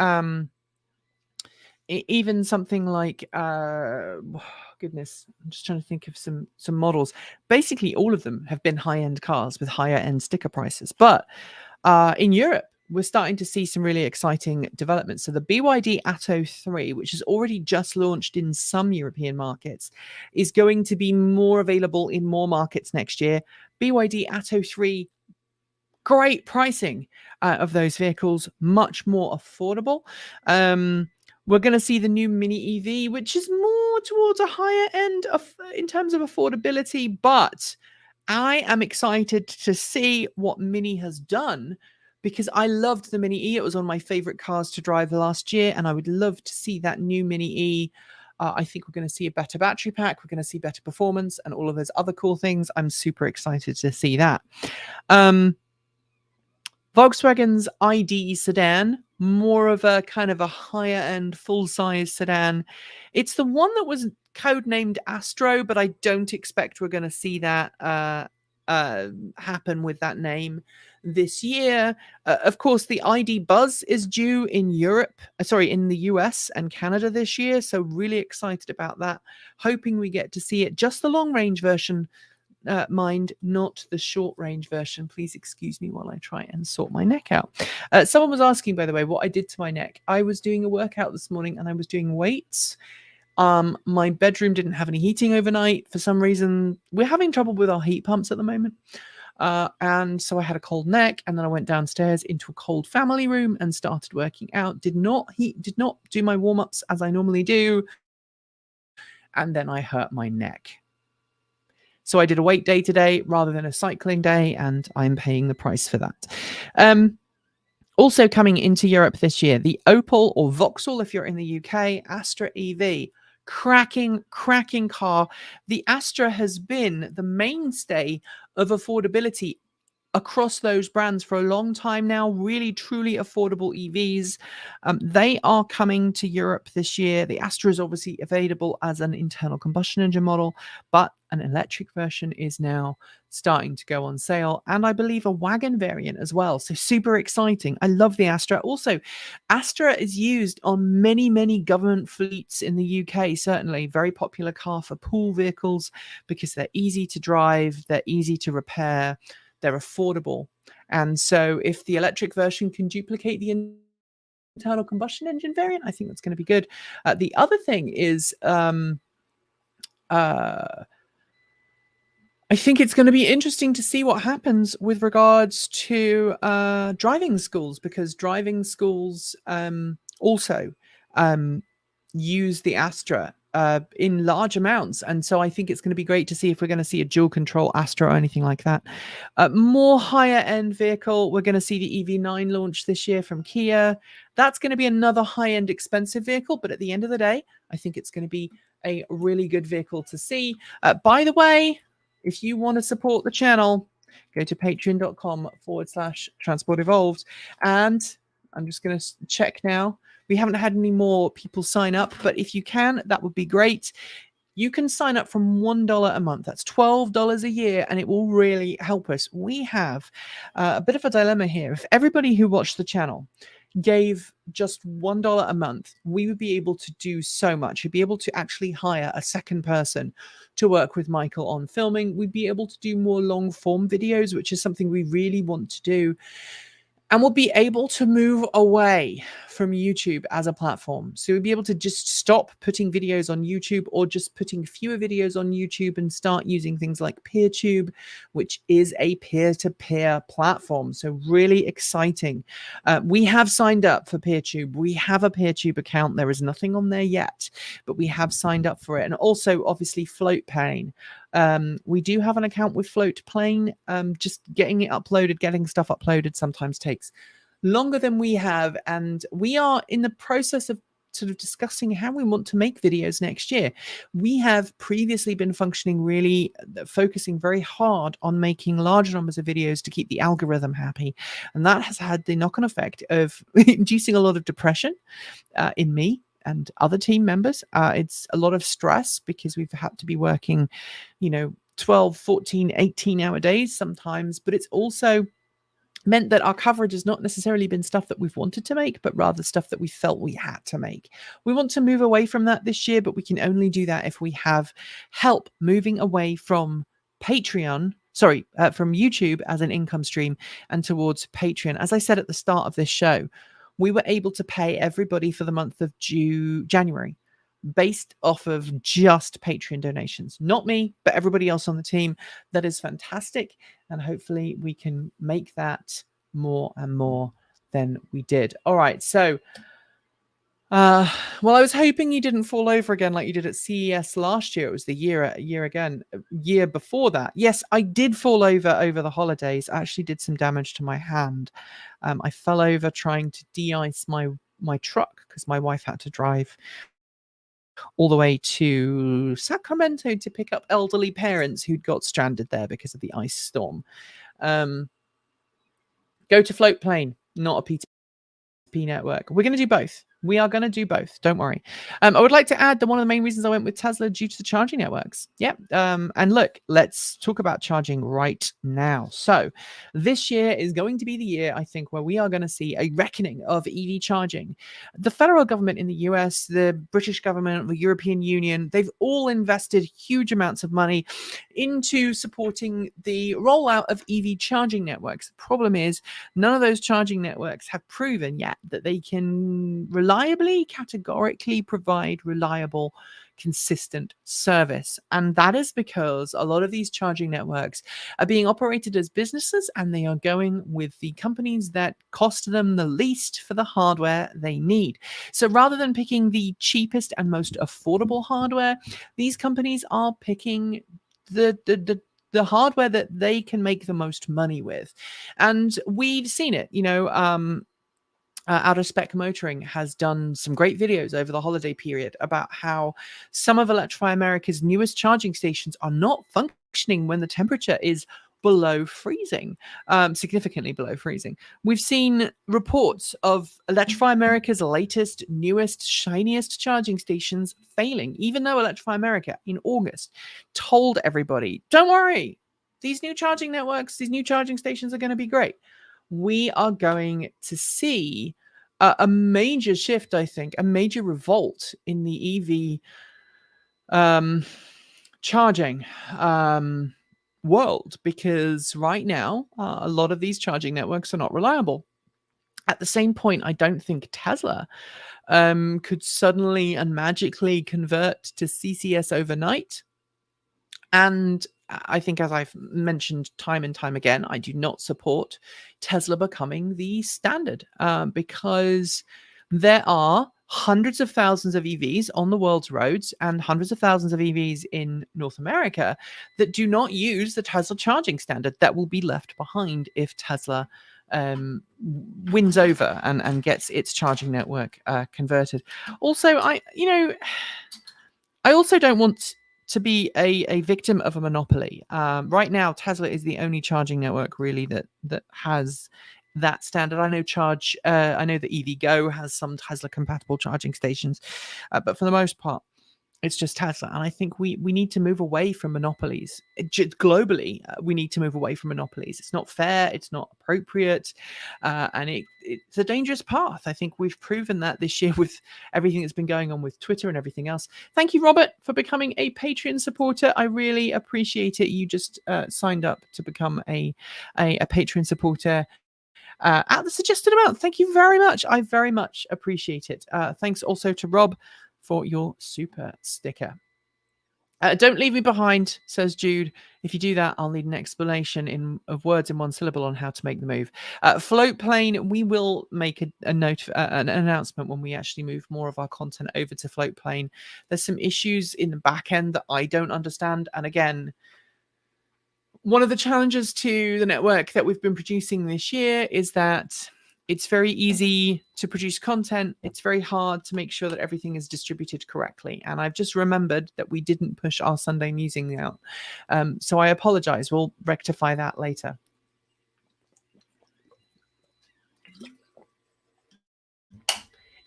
goodness, I'm just trying to think of some models. Basically, all of them have been high-end cars with higher-end sticker prices. But in Europe, we're starting to see some really exciting developments. So the BYD Atto 3, which has already just launched in some European markets, is going to be more available in more markets next year. BYD Atto 3, great pricing of those vehicles, much more affordable. We're going to see the new Mini EV, which is more towards a higher end in terms of affordability. But I am excited to see what Mini has done, because I loved the Mini E. It was one of my favorite cars to drive last year, and I would love to see that new Mini E. I think we're going to see a better battery pack. We're going to see better performance and all of those other cool things. I'm super excited to see that. Volkswagen's ID sedan, more of a kind of a higher end full-size sedan. It's the one that was codenamed Astro, but I don't expect we're going to see that happen with that name this year. Of course, the ID Buzz is due in in the US and Canada this year, so really excited about that. Hoping we get to see it, just the long-range version. Mind, not the short-range version. Please excuse me while I try and sort my neck out. Someone was asking, by the way, what I did to my neck. I was doing a workout this morning and I was doing weights. My bedroom didn't have any heating overnight. For some reason, we're having trouble with our heat pumps at the moment. And so I had a cold neck, and then I went downstairs into a cold family room and started working out. Did not do my warm-ups as I normally do. And then I hurt my neck. So I did a weight day today rather than a cycling day, and I'm paying the price for that. Also coming into Europe this year, the Opel or Vauxhall, if you're in the UK, Astra EV. Cracking car. The Astra has been the mainstay of affordability across those brands for a long time now, really truly affordable EVs. They are coming to Europe this year. The Astra is obviously available as an internal combustion engine model, but an electric version is now starting to go on sale, and I believe a wagon variant as well. So super exciting. I love the Astra. Also, Astra is used on many government fleets in the UK, certainly. Very popular car for pool vehicles because they're easy to drive, they're easy to repair, they're affordable. And so if the electric version can duplicate the internal combustion engine variant, I think that's going to be good. The other thing is I think it's going to be interesting to see what happens with regards to driving schools, because driving schools also use the Astra in large amounts. And so I think it's going to be great to see if we're going to see a dual control Astra or anything like that. More higher end vehicle. We're going to see the EV9 launch this year from Kia. That's going to be another high end expensive vehicle. But at the end of the day, I think it's going to be a really good vehicle to see. By the way, if you want to support the channel, go to patreon.com/Transport Evolved. And I'm just going to check now. We haven't had any more people sign up, but if you can, that would be great. You can sign up from $1 a month. That's $12 a year, and it will really help us. We have a bit of a dilemma here. If everybody who watched the channel gave just $1 a month, we would be able to do so much. We'd be able to actually hire a second person to work with Michael on filming. We'd be able to do more long form videos, which is something we really want to do. And we'll be able to move away from YouTube as a platform. So we'll be able to just stop putting videos on YouTube, or just putting fewer videos on YouTube, and start using things like PeerTube, which is a peer-to-peer platform. So really exciting. We have signed up for PeerTube. We have a PeerTube account. There is nothing on there yet, but we have signed up for it. And also, obviously, Floatplane. We do have an account with Floatplane. Just getting it uploaded, getting stuff uploaded sometimes takes longer than we have. And we are in the process of sort of discussing how we want to make videos next year. We have previously been functioning really, focusing very hard on making large numbers of videos to keep the algorithm happy. And that has had the knock-on effect of inducing a lot of depression in me and other team members. It's a lot of stress because we've had to be working, 12, 14, 18-hour days sometimes, but it's also meant that our coverage has not necessarily been stuff that we've wanted to make, but rather stuff that we felt we had to make. We want to move away from that this year, but we can only do that if we have help moving away from from YouTube as an income stream and towards Patreon. As I said at the start of this show, we were able to pay everybody for the month of January based off of just Patreon donations. Not me, but everybody else on the team. That is fantastic. And hopefully we can make that more and more than we did. All right. So, I was hoping you didn't fall over again like you did at CES last year. It was the year before that. Yes, I did fall over the holidays. I actually did some damage to my hand. I fell over trying to de-ice my truck because my wife had to drive all the way to Sacramento to pick up elderly parents who'd got stranded there because of the ice storm. Go to Floatplane, not a P2P network. We're going to do both. We are going to do both. Don't worry. I would like to add that one of the main reasons I went with Tesla due to the charging networks. Yep. And look, let's talk about charging right now. So this year is going to be the year, I think, where we are going to see a reckoning of EV charging. The federal government in the US, the British government, the European Union, they've all invested huge amounts of money into supporting the rollout of EV charging networks. The problem is none of those charging networks have proven yet that they can categorically provide reliable, consistent service. And that is because a lot of these charging networks are being operated as businesses, and they are going with the companies that cost them the least for the hardware they need. So rather than picking the cheapest and most affordable hardware, these companies are picking the hardware that they can make the most money with. And we've seen it, Out of Spec Motoring has done some great videos over the holiday period about how some of Electrify America's newest charging stations are not functioning when the temperature is below freezing, significantly below freezing. We've seen reports of Electrify America's latest, newest, shiniest charging stations failing, even though Electrify America in August told everybody, don't worry, these new charging networks, these new charging stations are going to be great. We are going to see a major shift, I think, a major revolt in the EV charging world, because right now a lot of these charging networks are not reliable. At the same point, I don't think Tesla could suddenly and magically convert to CCS overnight. And I think, as I've mentioned time and time again, I do not support Tesla becoming the standard, because there are hundreds of thousands of EVs on the world's roads and hundreds of thousands of EVs in North America that do not use the Tesla charging standard, that will be left behind if Tesla wins over and gets its charging network converted. Also, I also don't want to be a victim of a monopoly. Right now, Tesla is the only charging network really that has that standard. I know that EVgo has some Tesla compatible charging stations, but for the most part, it's just Tesla. And I think we need to move away from monopolies. Globally, we need to move away from monopolies. It's not fair. It's not appropriate. And it's a dangerous path. I think we've proven that this year with everything that's been going on with Twitter and everything else. Thank you, Robert, for becoming a Patreon supporter. I really appreciate it. You just signed up to become a Patreon supporter at the suggested amount. Thank you very much. I very much appreciate it. Thanks also to Rob for your super sticker. Don't leave me behind, says Jude. If you do that, I'll need an explanation of words in one syllable on how to make the move. Floatplane, we will make an announcement when we actually move more of our content over to Floatplane. There's some issues in the back end that I don't understand. And again, one of the challenges to the network that we've been producing this year is that it's very easy to produce content. It's very hard to make sure that everything is distributed correctly. And I've just remembered that we didn't push our Sunday musing out. So I apologize. We'll rectify that later.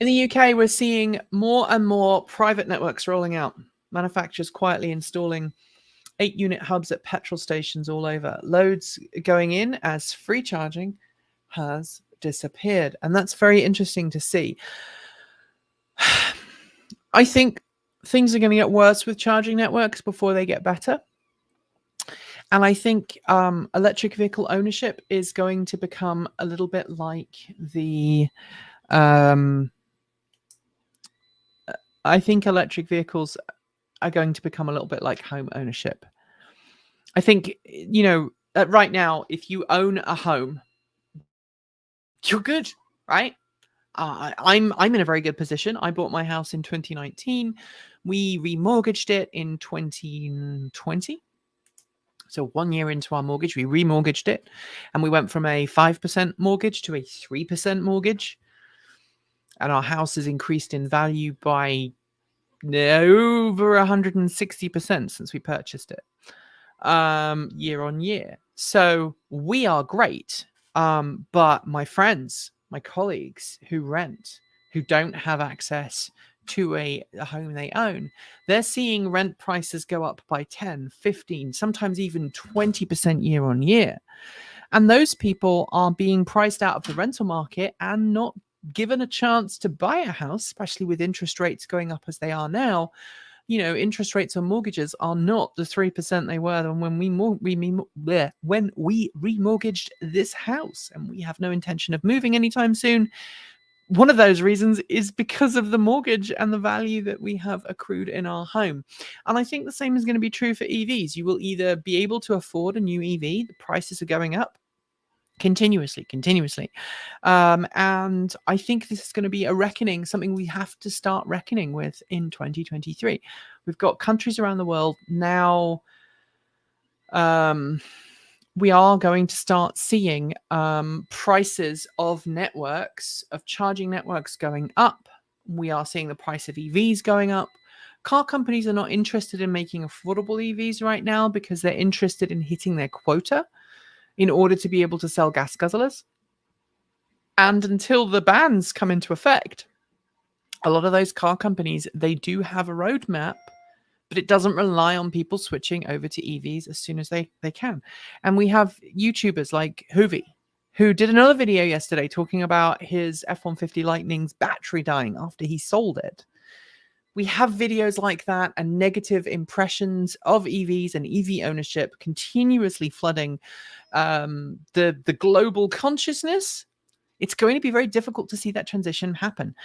In the UK, we're seeing more and more private networks rolling out. Manufacturers quietly installing 8-unit hubs at petrol stations all over. Loads going in as free charging has disappeared, and that's very interesting to see. I think things are going to get worse with charging networks before they get better, and I think electric vehicle ownership is going to become a little bit like the I think electric vehicles are going to become a little bit like home ownership. I think, right now, if you own a home, you're good, right? I'm in a very good position. I bought my house in 2019. We remortgaged it in 2020. So 1 year into our mortgage, we remortgaged it, and we went from a 5% mortgage to a 3% mortgage. And our house has increased in value by over 160% since we purchased it, year on year. So we are great. But my friends, my colleagues who rent, who don't have access to a home they own, they're seeing rent prices go up by 10, 15, sometimes even 20% year on year. And those people are being priced out of the rental market and not given a chance to buy a house, especially with interest rates going up as they are now. Interest rates on mortgages are not the 3% they were when we remortgaged this house, and we have no intention of moving anytime soon. One of those reasons is because of the mortgage and the value that we have accrued in our home. And I think the same is going to be true for EVs. You will either be able to afford a new EV, the prices are going up continuously. And I think this is going to be a reckoning, something we have to start reckoning with in 2023. We've got countries around the world now. We are going to start seeing prices of charging networks going up. We are seeing the price of EVs going up. Car companies are not interested in making affordable EVs right now because they're interested in hitting their quota. in order to be able to sell gas guzzlers. And until the bans come into effect, a lot of those car companies, they do have a roadmap, but it doesn't rely on people switching over to EVs as soon as they can. And we have YouTubers like Hoovy, who did another video yesterday talking about his F-150 Lightning's battery dying after he sold it. We have videos like that and negative impressions of EVs and EV ownership continuously flooding the global consciousness. It's going to be very difficult to see that transition happen.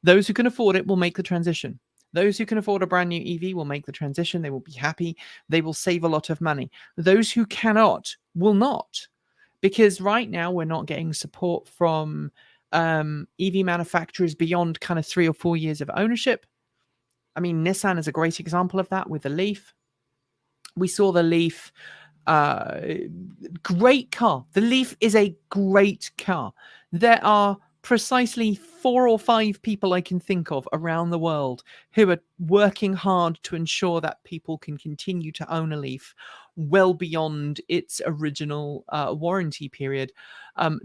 Those who can afford it will make the transition. Those who can afford a brand new EV will make the transition. They will be happy. They will save a lot of money. Those who cannot will not, because right now we're not getting support from EV manufacturers beyond kind of 3 or 4 years of ownership. I mean, Nissan is a great example of that with the Leaf. We saw the Leaf, great car. The Leaf is a great car. There are precisely 4 or 5 people I can think of around the world who are working hard to ensure that people can continue to own a Leaf well beyond its original warranty period.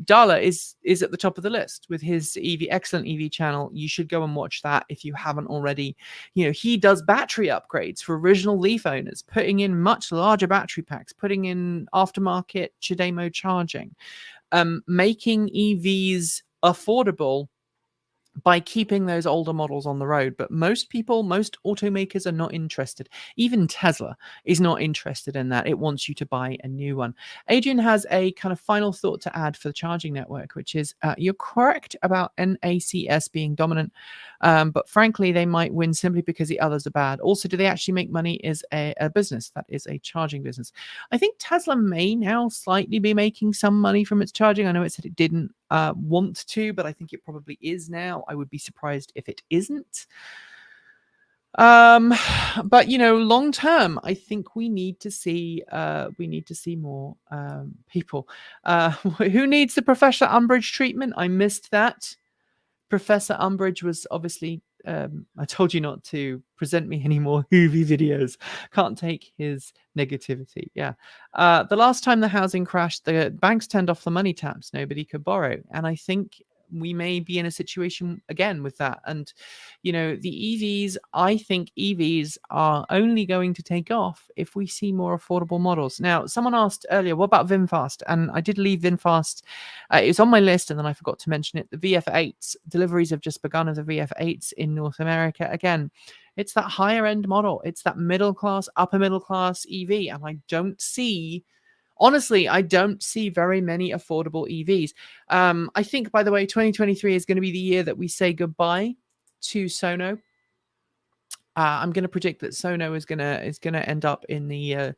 Dala is at the top of the list with his excellent EV channel. You should go and watch that if you haven't already. You know, he does battery upgrades for original Leaf owners, putting in much larger battery packs, putting in aftermarket CHAdeMO charging, making EVs affordable by keeping those older models on the road. But most people, most automakers are not interested. Even Tesla is not interested in that. It wants you to buy a new one. Adrian has a kind of final thought to add for the charging network, which is you're correct about NACS being dominant, but frankly, they might win simply because the others are bad. Also, do they actually make money is a business. That is a charging business. I think Tesla may now slightly be making some money from its charging. I know it said it didn't want to, but I think it probably is now. I would be surprised if it isn't. But you know, long term, I think we need to see more people. Who needs the Professor Umbridge treatment? I missed that. Professor Umbridge was obviously. I told you not to present me any more Hoovy videos. Can't take his negativity. Yeah. The last time the housing crashed, the banks turned off the money taps. Nobody could borrow. And I think we may be in a situation again with that. And, you know, the EVs, I think EVs are only going to take off if we see more affordable models. Now, someone asked earlier, what about VinFast? And I did leave VinFast. It was on my list and then I forgot to mention it. The VF8s, deliveries have just begun of the VF8s in North America. Again, it's that higher end model. It's that middle class, upper middle class EV. And I don't see very many affordable EVs. I think, by the way, 2023 is going to be the year that we say goodbye to Sono. I'm going to predict that Sono is going to end up in the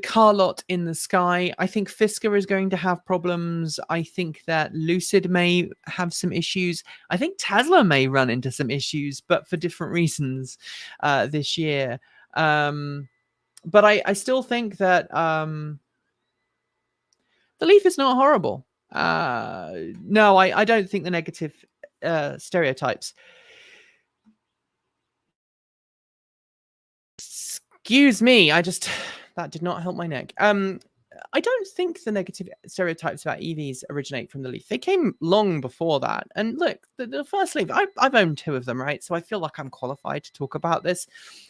car lot in the sky. I think Fisker is going to have problems. I think that Lucid may have some issues. I think Tesla may run into some issues, but for different reasons this year. But I still think that the Leaf is not horrible. No, I don't think the negative stereotypes. Excuse me, that did not help my neck. I don't think the negative stereotypes about EVs originate from the Leaf. They came long before that. And look, the first Leaf, I've owned 2 of them, right? So I feel like I'm qualified to talk about this.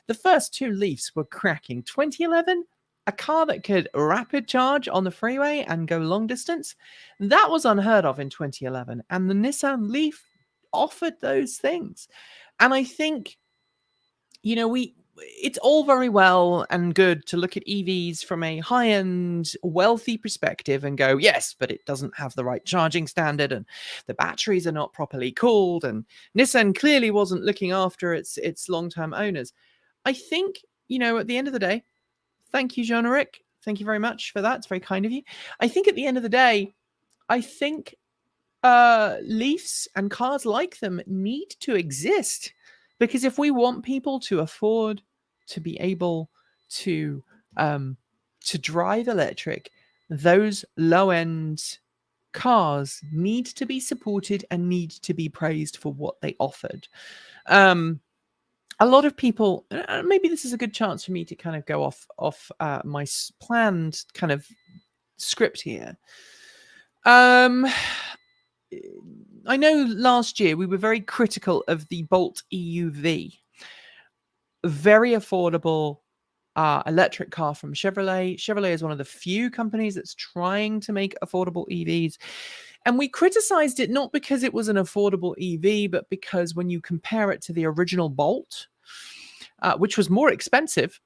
The first 2 Leafs were cracking. 2011, a car that could rapid charge on the freeway and go long distance, that was unheard of in 2011. And the Nissan Leaf offered those things. And I think, you know, it's all very well and good to look at EVs from a high-end, wealthy perspective and go, yes, but it doesn't have the right charging standard and the batteries are not properly cooled and Nissan clearly wasn't looking after its long-term owners. I think, you know, at the end of the day, thank you, Jean-Eric. Thank you very much for that. It's very kind of you. I think at the end of the day, I think Leafs and cars like them need to exist. Because if we want people to afford to be able to drive electric, those low-end cars need to be supported and need to be praised for what they offered. A lot of people, maybe this is a good chance for me to kind of go off my planned kind of script here. I know last year we were very critical of the Bolt EUV. Very affordable electric car from Chevrolet. Chevrolet is one of the few companies that's trying to make affordable EVs. And we criticized it not because it was an affordable EV, but because when you compare it to the original Bolt, which was more expensive,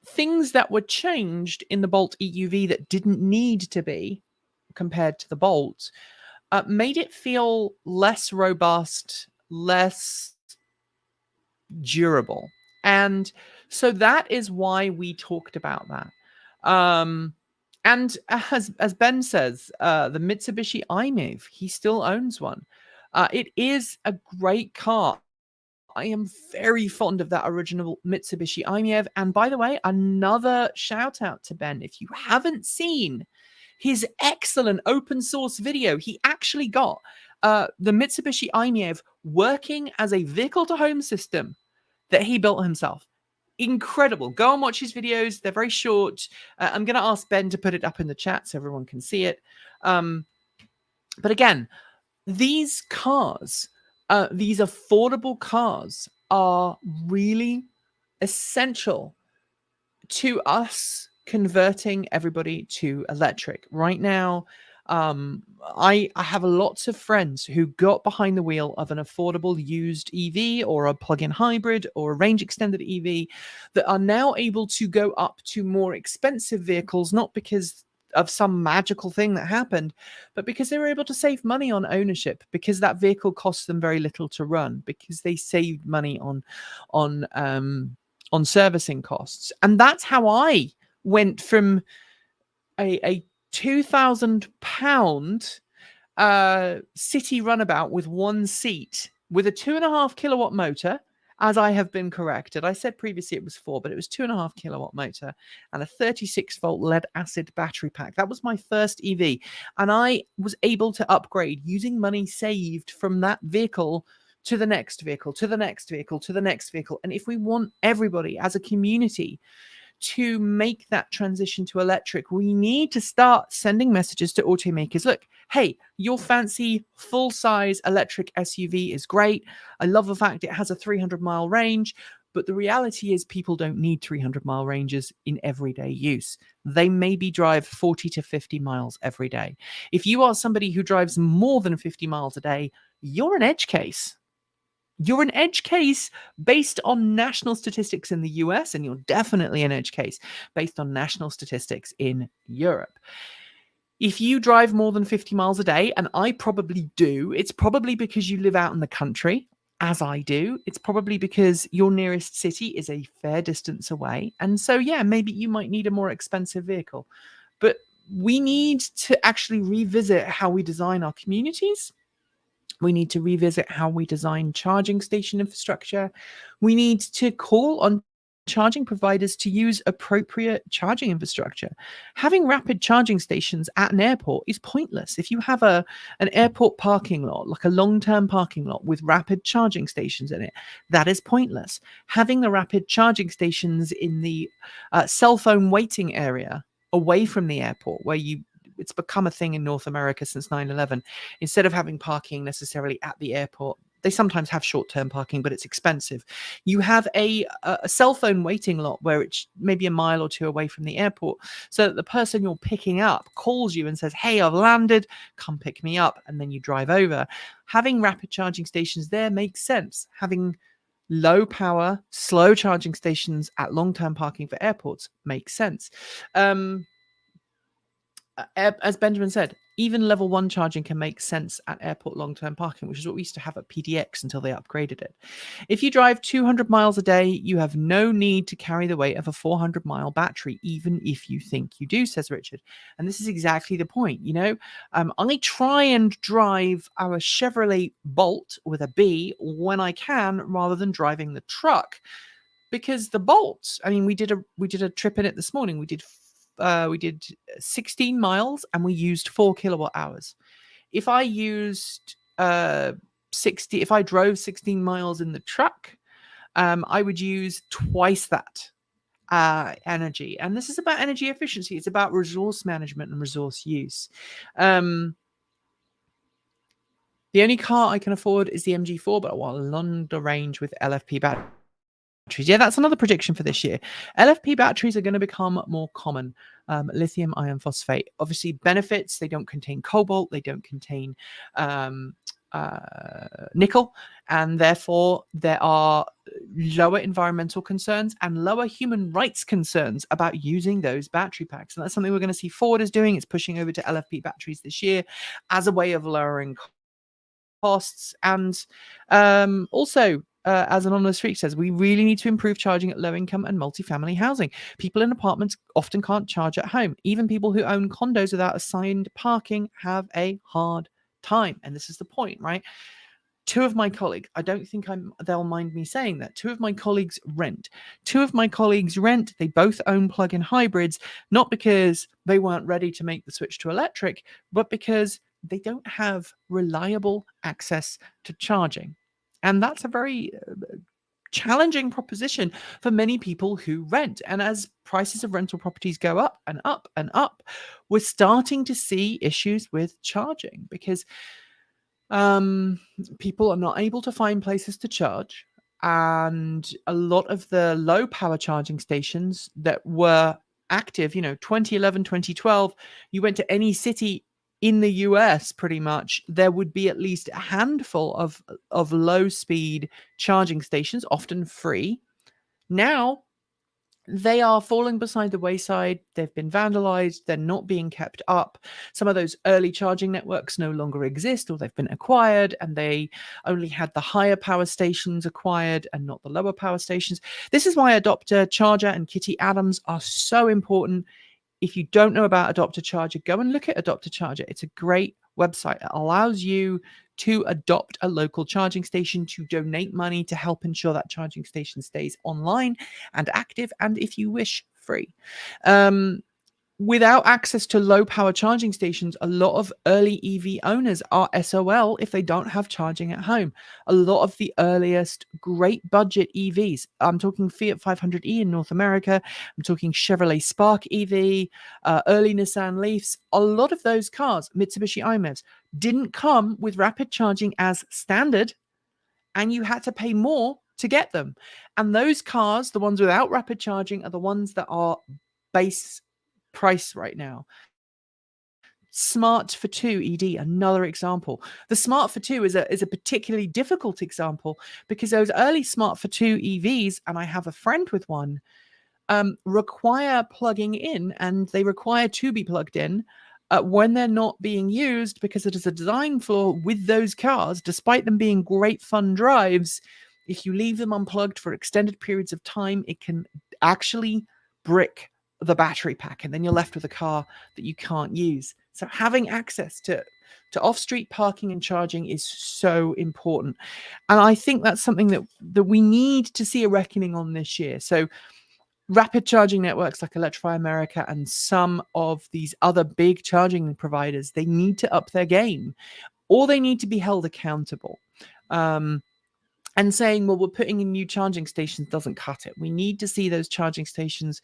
things that were changed in the Bolt EUV that didn't need to be compared to the Bolt made it feel less robust, less durable. And so that is why we talked about that. And as Ben says, the Mitsubishi i-MiEV, he still owns one. It is a great car. I am very fond of that original Mitsubishi i-MiEV. And by the way, another shout out to Ben. If you haven't seen his excellent open source video, he actually got the Mitsubishi i-MiEV working as a vehicle to home system that he built himself. Incredible. Go and watch his videos. They're very short. I'm going to ask Ben to put it up in the chat so everyone can see it. But again, these cars, these affordable cars are really essential to us converting everybody to electric. Right now, I have lots of friends who got behind the wheel of an affordable used EV or a plug-in hybrid or a range extended EV that are now able to go up to more expensive vehicles, not because of some magical thing that happened, but because they were able to save money on ownership, because that vehicle costs them very little to run, because they saved money on servicing costs. And that's how I went from a £2,000 city runabout with one seat with a 2.5 kilowatt motor, as I have been corrected. I said previously it was 4, but it was 2.5 kilowatt motor and a 36 volt lead acid battery pack. That was my first EV. And I was able to upgrade using money saved from that vehicle to the next vehicle, to the next vehicle, to the next vehicle. And if we want everybody as a community to make that transition to electric, we need to start sending messages to automakers. Look, hey, your fancy full-size electric SUV is great. I love the fact it has a 300-mile range, but the reality is people don't need 300-mile ranges in everyday use. They maybe drive 40 to 50 miles every day. If you are somebody who drives more than 50 miles a day, you're an edge case. You're an edge case based on national statistics in the US, and you're definitely an edge case based on national statistics in Europe. If you drive more than 50 miles a day, and I probably do, it's probably because you live out in the country, as I do. It's probably because your nearest city is a fair distance away. And so, yeah, maybe you might need a more expensive vehicle. But we need to actually revisit how we design our communities. We need to revisit how we design charging station infrastructure. We need to call on charging providers to use appropriate charging infrastructure. Having rapid charging stations at an airport is pointless. If you have an airport parking lot, like a long-term parking lot with rapid charging stations in it, that is pointless. Having the rapid charging stations in the cell phone waiting area away from the airport, where it's become a thing in North America since 9/11. Instead of having parking necessarily at the airport, they sometimes have short-term parking, but it's expensive. You have a cell phone waiting lot where it's maybe a mile or two away from the airport, so that the person you're picking up calls you and says, hey, I've landed, come pick me up, and then you drive over. Having rapid charging stations there makes sense. Having low power, slow charging stations at long-term parking for airports makes sense. As Benjamin said, even level 1 charging can make sense at airport long-term parking, which is what we used to have at PDX until they upgraded it. If you drive 200 miles a day, you have no need to carry the weight of a 400-mile battery, even if you think you do, says Richard. And this is exactly the point. I try and drive our Chevrolet Bolt with a B when I can, rather than driving the truck, because the Bolt, we did a trip in it this morning. We did 16 miles and we used 4 kilowatt hours. If I drove 16 miles in the truck, I would use twice that. energy. And this is about energy efficiency. It's about resource management and resource use. The only car I can afford is the MG4, but I want a longer range with LFP batteries. Yeah, that's another prediction for this year. LFP batteries are going to become more common. Lithium iron phosphate, obviously benefits. They don't contain cobalt. They don't contain nickel, and therefore there are lower environmental concerns and lower human rights concerns about using those battery packs. And that's something we're going to see Ford is doing. It's pushing over to LFP batteries this year as a way of lowering costs. And also, as Anonymous Freak says, we really need to improve charging at low income and multifamily housing. People in apartments often can't charge at home. Even people who own condos without assigned parking have a hard time. And this is the point, right? Two of my colleagues, I don't think they'll mind me saying that. Two of my colleagues rent. They both own plug-in hybrids, not because they weren't ready to make the switch to electric, but because they don't have reliable access to charging. And that's a very challenging proposition for many people who rent. And as prices of rental properties go up and up and up, we're starting to see issues with charging because people are not able to find places to charge. And a lot of the low power charging stations that were active, 2011, 2012, you went to any city in the US, pretty much, there would be at least a handful of low speed charging stations, often free. Now, they are falling beside the wayside. They've been vandalized. They're not being kept up. Some of those early charging networks no longer exist, or they've been acquired, and they only had the higher power stations acquired and not the lower power stations. This is why Adopter Charger and Kitty Adams are so important. If you don't know about Adopter Charger, go and look at Adopter Charger. It's a great website. It allows you to adopt a local charging station, to donate money to help ensure that charging station stays online and active, and if you wish, free. Without access to low power charging stations, a lot of early EV owners are SOL if they don't have charging at home. A lot of the earliest great budget EVs, I'm talking Fiat 500e in North America, I'm talking Chevrolet Spark EV, early Nissan Leafs, a lot of those cars, Mitsubishi i-MiEVs, didn't come with rapid charging as standard, and you had to pay more to get them. And those cars, the ones without rapid charging, are the ones that are base price right now. Smart for 2 ED, another example. The Smart for 2 is a particularly difficult example because those early Smart for 2 EVs, and I have a friend with one, require plugging in, and they require to be plugged in when they're not being used, because it is a design flaw with those cars. Despite them being great fun drives, if you leave them unplugged for extended periods of time, it can actually brick the battery pack, and then you're left with a car that you can't use. So having access to off-street parking and charging is so important. And I think that's something that we need to see a reckoning on this year. So rapid charging networks like Electrify America and some of these other big charging providers, they need to up their game, or they need to be held accountable. And saying, well, we're putting in new charging stations doesn't cut it. We need to see those charging stations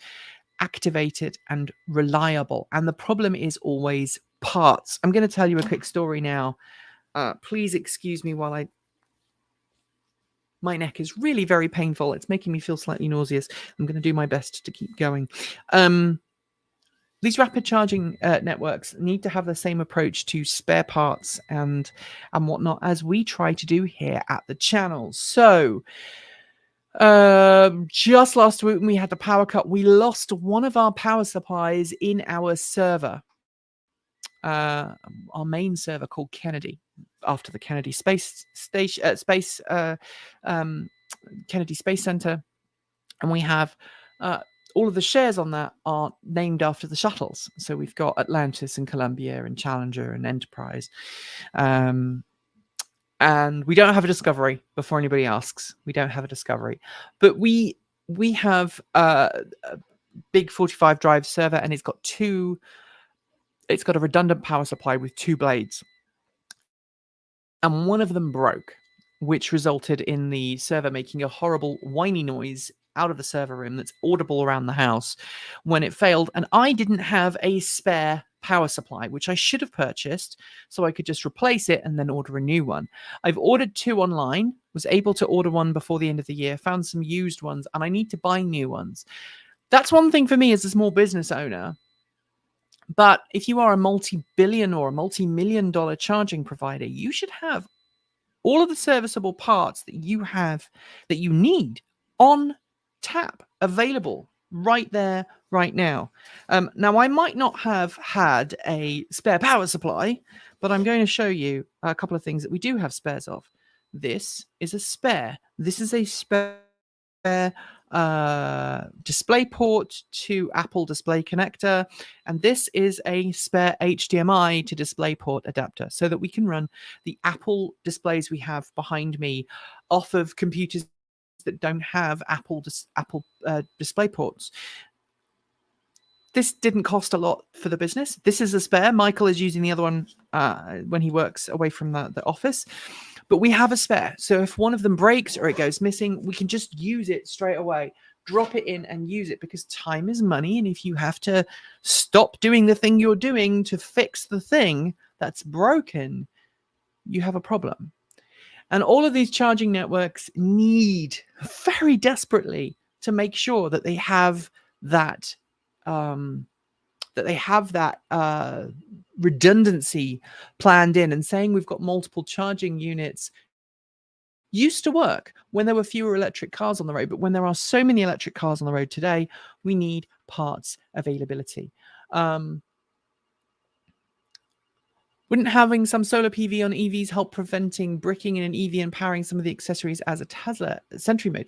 activated and reliable. And the problem is always parts. I'm going to tell you a quick story now. Please excuse me while my neck is really very painful. It's making me feel slightly nauseous. I'm going to do my best to keep going. These rapid charging networks need to have the same approach to spare parts and whatnot as we try to do here at the channel. So just last week when we had the power cut, we lost one of our power supplies in our server, our main server called Kennedy, after the Kennedy Space Station, Kennedy Space Center, and we have all of the shares on that are named after the shuttles. So we've got Atlantis and Columbia and Challenger and Enterprise. And we don't have a Discovery, before anybody asks. We don't have a Discovery. But we have a big 45 drive server, and it's got a redundant power supply with 2 blades. And one of them broke, which resulted in the server making a horrible whiny noise out of the server room that's audible around the house when it failed. And I didn't have a spare power supply, which I should have purchased so I could just replace it and then order a new one. I've ordered 2 online, was able to order one before the end of the year, found some used ones, and I need to buy new ones. That's one thing for me as a small business owner. But if you are a multi-billion or a multi-million dollar charging provider, you should have all of the serviceable parts that you need on tap, available right there, right now. Now, I might not have had a spare power supply, but I'm going to show you a couple of things that we do have spares of. This is a spare. This is a spare display port to Apple display connector, and this is a spare HDMI to display port adapter so that we can run the Apple displays we have behind me off of computers that don't have Apple display ports. This didn't cost a lot for the business. This is a spare. Michael is using the other one when he works away from the office. But we have a spare. So if one of them breaks or it goes missing, we can just use it straight away, drop it in and use it, because time is money. And if you have to stop doing the thing you're doing to fix the thing that's broken, you have a problem. And all of these charging networks need very desperately to make sure that they have that redundancy planned in. And saying we've got multiple charging units used to work when there were fewer electric cars on the road, but when there are so many electric cars on the road today, we need parts availability. Wouldn't having some solar PV on EVs help preventing bricking in an EV and powering some of the accessories as a Tesla Sentry mode?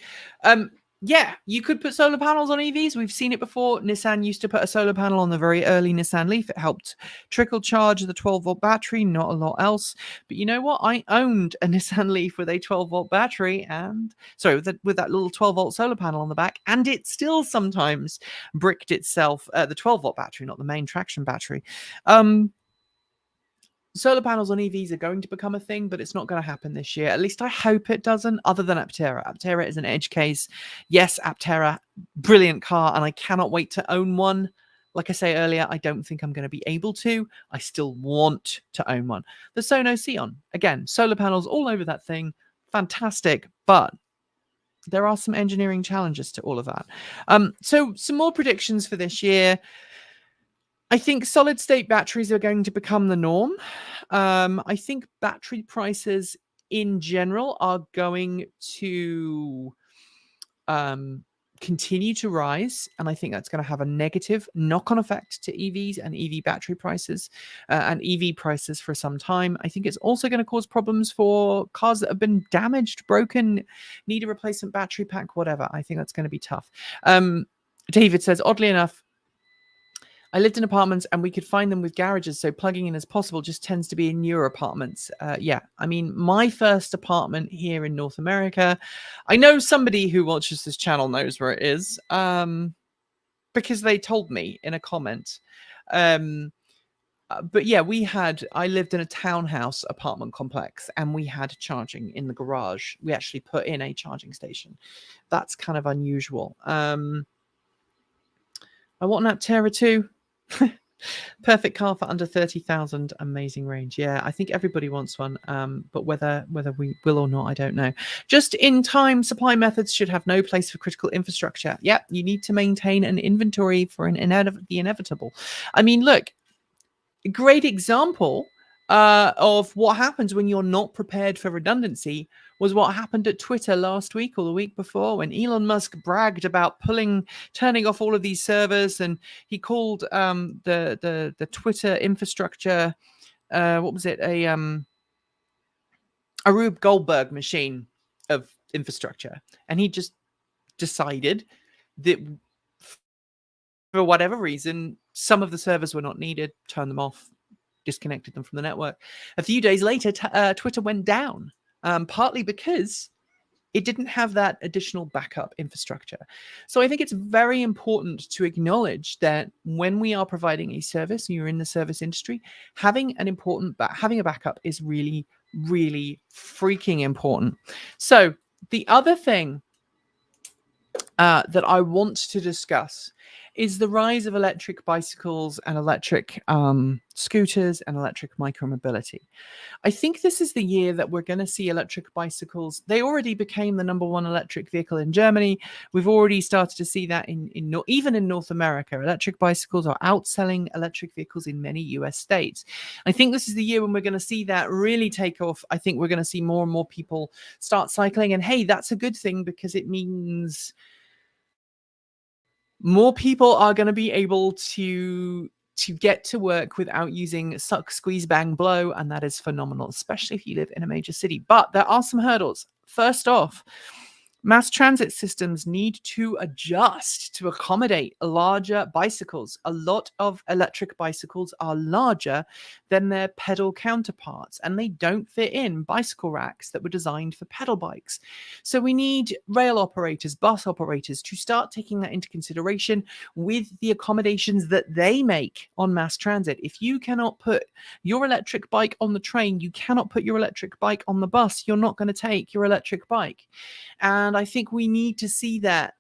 Yeah, you could put solar panels on EVs. We've seen it before. Nissan used to put a solar panel on the very early Nissan Leaf. It helped trickle charge the 12-volt battery, not a lot else. But you know what? I owned a Nissan Leaf with a 12-volt battery and, sorry, with that little 12-volt solar panel on the back, and it still sometimes bricked itself, the 12-volt battery, not the main traction battery. Solar panels on EVs are going to become a thing, but it's not going to happen this year. At least I hope it doesn't, other than Aptera. Aptera is an edge case. Yes, Aptera, brilliant car, and I cannot wait to own one. Like I say earlier, I don't think I'm going to be able to. I still want to own one. The Sono Xeon, again, solar panels all over that thing. Fantastic, but there are some engineering challenges to all of that. So some more predictions for this year. I think solid state batteries are going to become the norm. I think battery prices in general are going to continue to rise. And I think that's going to have a negative knock-on effect to EVs and EV battery prices and EV prices for some time. I think it's also going to cause problems for cars that have been damaged, broken, need a replacement battery pack, whatever. I think that's going to be tough. David says, oddly enough, I lived in apartments and we could find them with garages, so plugging in as possible just tends to be in newer apartments. Yeah, I mean, my first apartment here in North America, I know somebody who watches this channel knows where it is, because they told me in a comment. But yeah, I lived in a townhouse apartment complex and we had charging in the garage. We actually put in a charging station. That's kind of unusual. I want an Aptera too. Perfect car for under 30,000. Amazing range. Yeah, I think everybody wants one. But whether we will or not, I don't know. Just in time supply methods should have no place for critical infrastructure. Yeah, you need to maintain an inventory for the inevitable. I mean, look, a great example of what happens when you're not prepared for redundancy was what happened at Twitter last week or the week before, when Elon Musk bragged about turning off all of these servers, and he called the Twitter infrastructure, what was it, a Rube Goldberg machine of infrastructure, and he just decided that for whatever reason some of the servers were not needed, turned them off, disconnected them from the network. A few days later, Twitter went down, partly because it didn't have that additional backup infrastructure. So I think it's very important to acknowledge that when we are providing a service and you're in the service industry, having a backup is really, really freaking important. So the other thing that I want to discuss is the rise of electric bicycles and electric scooters and electric micromobility. I think this is the year that we're going to see electric bicycles. They already became the number one electric vehicle in Germany. We've already started to see that even in North America. Electric bicycles are outselling electric vehicles in many US states. I think this is the year when we're going to see that really take off. I think we're going to see more and more people start cycling. And hey, that's a good thing because it means more people are going to be able to get to work without using suck, squeeze, bang, blow, and that is phenomenal, especially if you live in a major city. But there are some hurdles. First off, mass transit systems need to adjust to accommodate larger bicycles. A lot of electric bicycles are larger than their pedal counterparts, and they don't fit in bicycle racks that were designed for pedal bikes. So we need rail operators, bus operators to start taking that into consideration with the accommodations that they make on mass transit. If you cannot put your electric bike on the train, you cannot put your electric bike on the bus, you're not going to take your electric bike. And I think we need to see that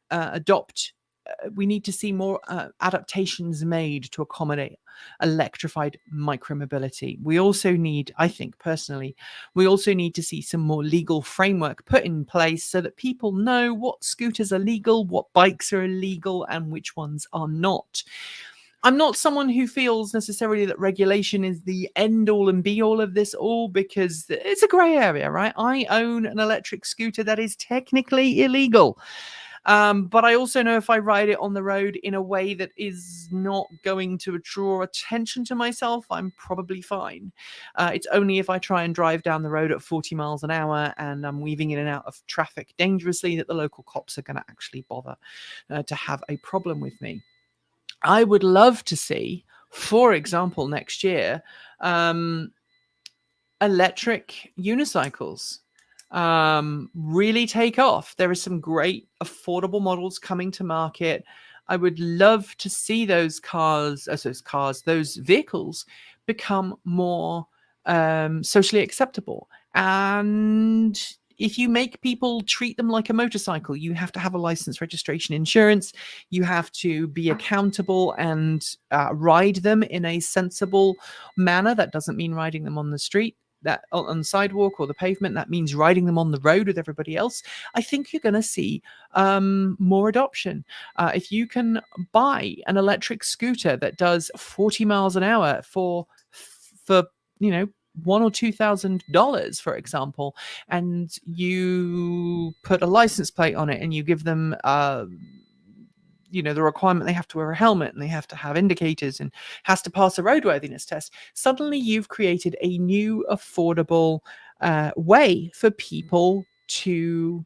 we need to see more adaptations made to accommodate electrified micromobility. We also need, I think personally, we also need to see some more legal framework put in place so that people know what scooters are legal, what bikes are illegal, and which ones are not. I'm not someone who feels necessarily that regulation is the end all and be all of this all, because it's a gray area, right? I own an electric scooter that is technically illegal. But I also know if I ride it on the road in a way that is not going to draw attention to myself, I'm probably fine. It's only if I try and drive down the road at 40 miles an hour and I'm weaving in and out of traffic dangerously that the local cops are going to actually bother to have a problem with me. I would love to see, for example, next year, electric unicycles really take off. There are some great affordable models coming to market. I would love to see those vehicles become more socially acceptable. And if you make people treat them like a motorcycle, you have to have a license, registration, insurance. You have to be accountable and ride them in a sensible manner. That doesn't mean riding them on the street, that on the sidewalk or the pavement. That means riding them on the road with everybody else. I think you're going to see more adoption. If you can buy an electric scooter that does 40 miles an hour for $1,000 or $2,000, for example, and you put a license plate on it and you give them the requirement they have to wear a helmet and they have to have indicators and has to pass a roadworthiness test, suddenly you've created a new affordable way for people to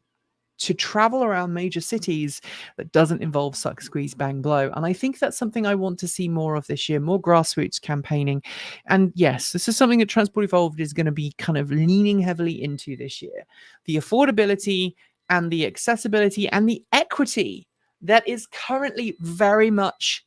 travel around major cities that doesn't involve suck, squeeze, bang, blow. And I think that's something I want to see more of this year, more grassroots campaigning. And yes, this is something that Transport Evolved is going to be kind of leaning heavily into this year. The affordability and the accessibility and the equity that is currently very much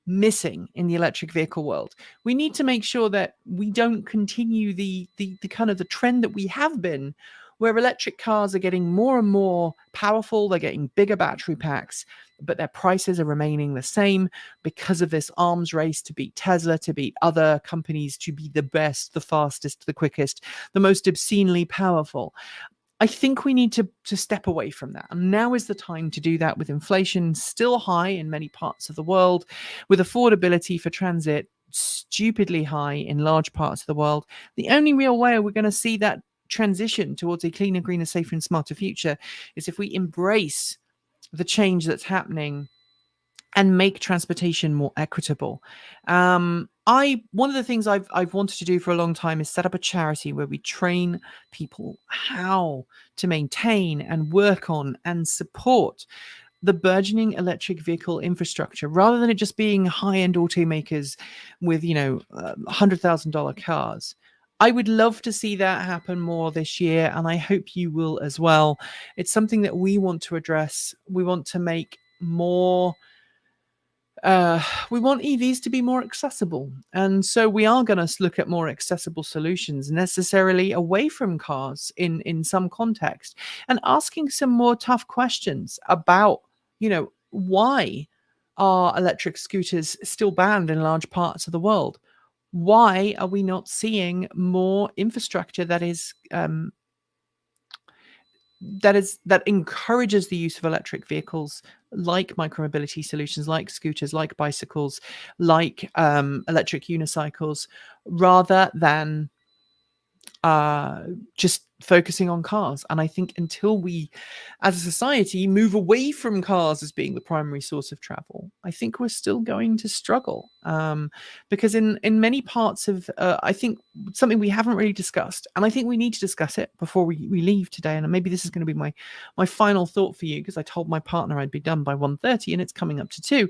missing in the electric vehicle world. We need to make sure that we don't continue the kind of the trend that we have been, where electric cars are getting more and more powerful, they're getting bigger battery packs, but their prices are remaining the same because of this arms race to beat Tesla, to beat other companies, to be the best, the fastest, the quickest, the most obscenely powerful. I think we need to step away from that. And now is the time to do that, with inflation still high in many parts of the world, with affordability for transit stupidly high in large parts of the world. The only real way we're going to see that transition towards a cleaner, greener, safer, and smarter future is if we embrace the change that's happening and make transportation more equitable. One of the things I've wanted to do for a long time is set up a charity where we train people how to maintain and work on and support the burgeoning electric vehicle infrastructure, rather than it just being high-end automakers with $100,000 cars. I would love to see that happen more this year, and I hope you will as well. It's something that we want to address. We want to make more we want EVs to be more accessible. And so we are going to look at more accessible solutions, necessarily away from cars in some context, and asking some more tough questions about why are electric scooters still banned in large parts of the world? Why are we not seeing more infrastructure that encourages the use of electric vehicles, like micromobility solutions, like scooters, like bicycles, like electric unicycles, rather than just focusing on cars? And I think until we, as a society, move away from cars as being the primary source of travel, I think we're still going to struggle. Because in many parts of, I think something we haven't really discussed, and I think we need to discuss it before we leave today, and maybe this is going to be my final thought for you, because I told my partner I'd be done by 1:30 and it's coming up to 2,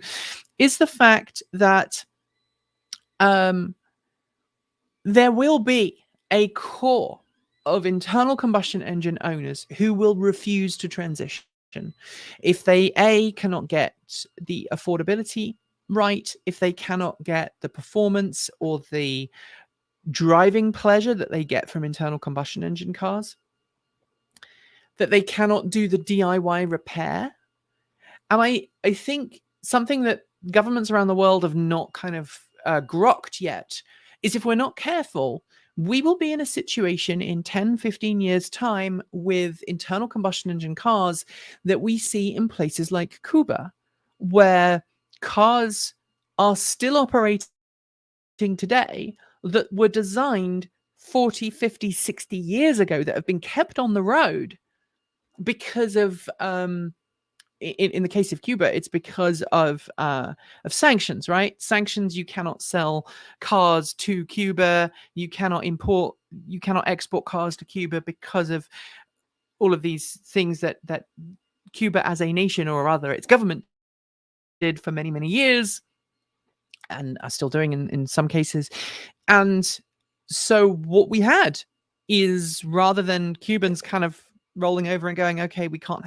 is the fact that there will be a core of internal combustion engine owners who will refuse to transition if they cannot get the affordability right, if they cannot get the performance or the driving pleasure that they get from internal combustion engine cars, that they cannot do the DIY repair. And I think something that governments around the world have not kind of grokked yet is, if we're not careful, we will be in a situation in 10, 15 years' time with internal combustion engine cars that we see in places like Cuba, where cars are still operating today that were designed 40, 50, 60 years ago, that have been kept on the road because of in the case of Cuba, it's because of sanctions, right? Sanctions. You cannot sell cars to Cuba. You cannot export cars to Cuba because of all of these things that Cuba as a nation, or rather its government, did for many, many years, and are still doing in some cases. And so what we had is, rather than Cubans kind of rolling over and going, okay, we can't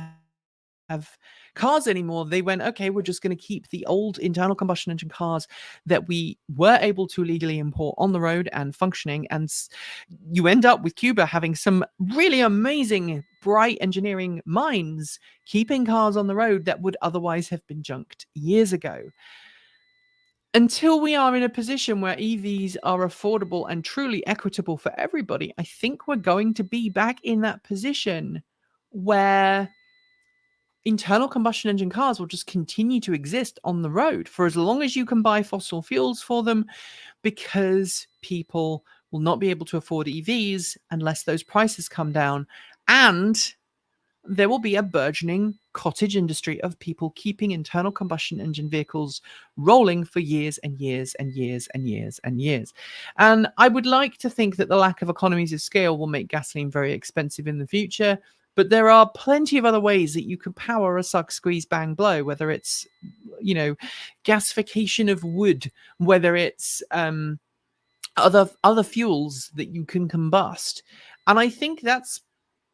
have cars anymore, they went, okay, we're just going to keep the old internal combustion engine cars that we were able to legally import on the road and functioning. And you end up with Cuba having some really amazing, bright engineering minds keeping cars on the road that would otherwise have been junked years ago. Until we are in a position where EVs are affordable and truly equitable for everybody, I think we're going to be back in that position where internal combustion engine cars will just continue to exist on the road for as long as you can buy fossil fuels for them, because people will not be able to afford EVs unless those prices come down. And there will be a burgeoning cottage industry of people keeping internal combustion engine vehicles rolling for years and years and years and years and years. And I would like to think that the lack of economies of scale will make gasoline very expensive in the future. But there are plenty of other ways that you can power a suck, squeeze, bang, blow, whether it's, gasification of wood, whether it's other fuels that you can combust. And I think that's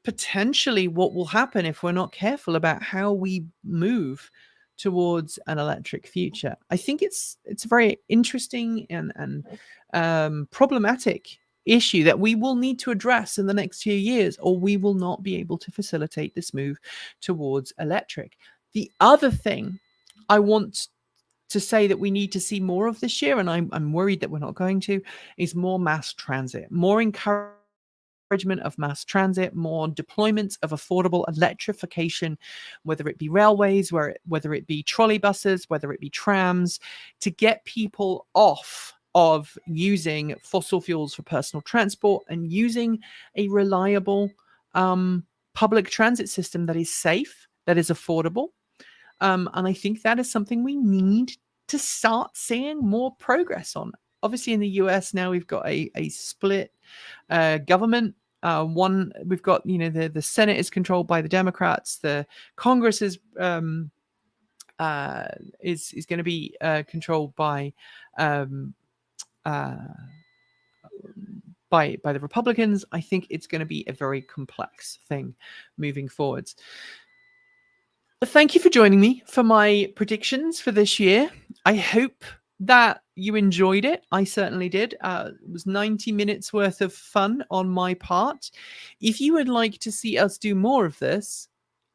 potentially what will happen if we're not careful about how we move towards an electric future. I think it's a very interesting and problematic issue that we will need to address in the next few years, or we will not be able to facilitate this move towards electric. The other thing I want to say that we need to see more of this year, and I'm worried that we're not going to, is more mass transit, more encouragement of mass transit, more deployments of affordable electrification, whether it be railways, whether it be trolley buses, whether it be trams, to get people off of using fossil fuels for personal transport and using a reliable public transit system that is safe, that is affordable. And I think that is something we need to start seeing more progress on. Obviously, in the US now, we've got a split government. We've got, the Senate is controlled by the Democrats. The Congress is going to be controlled by the Republicans. I think it's going to be a very complex thing moving forwards. Thank you for joining me for my predictions for this year. I hope that you enjoyed it. I certainly did. It was 90 minutes worth of fun on my part. If you would like to see us do more of this,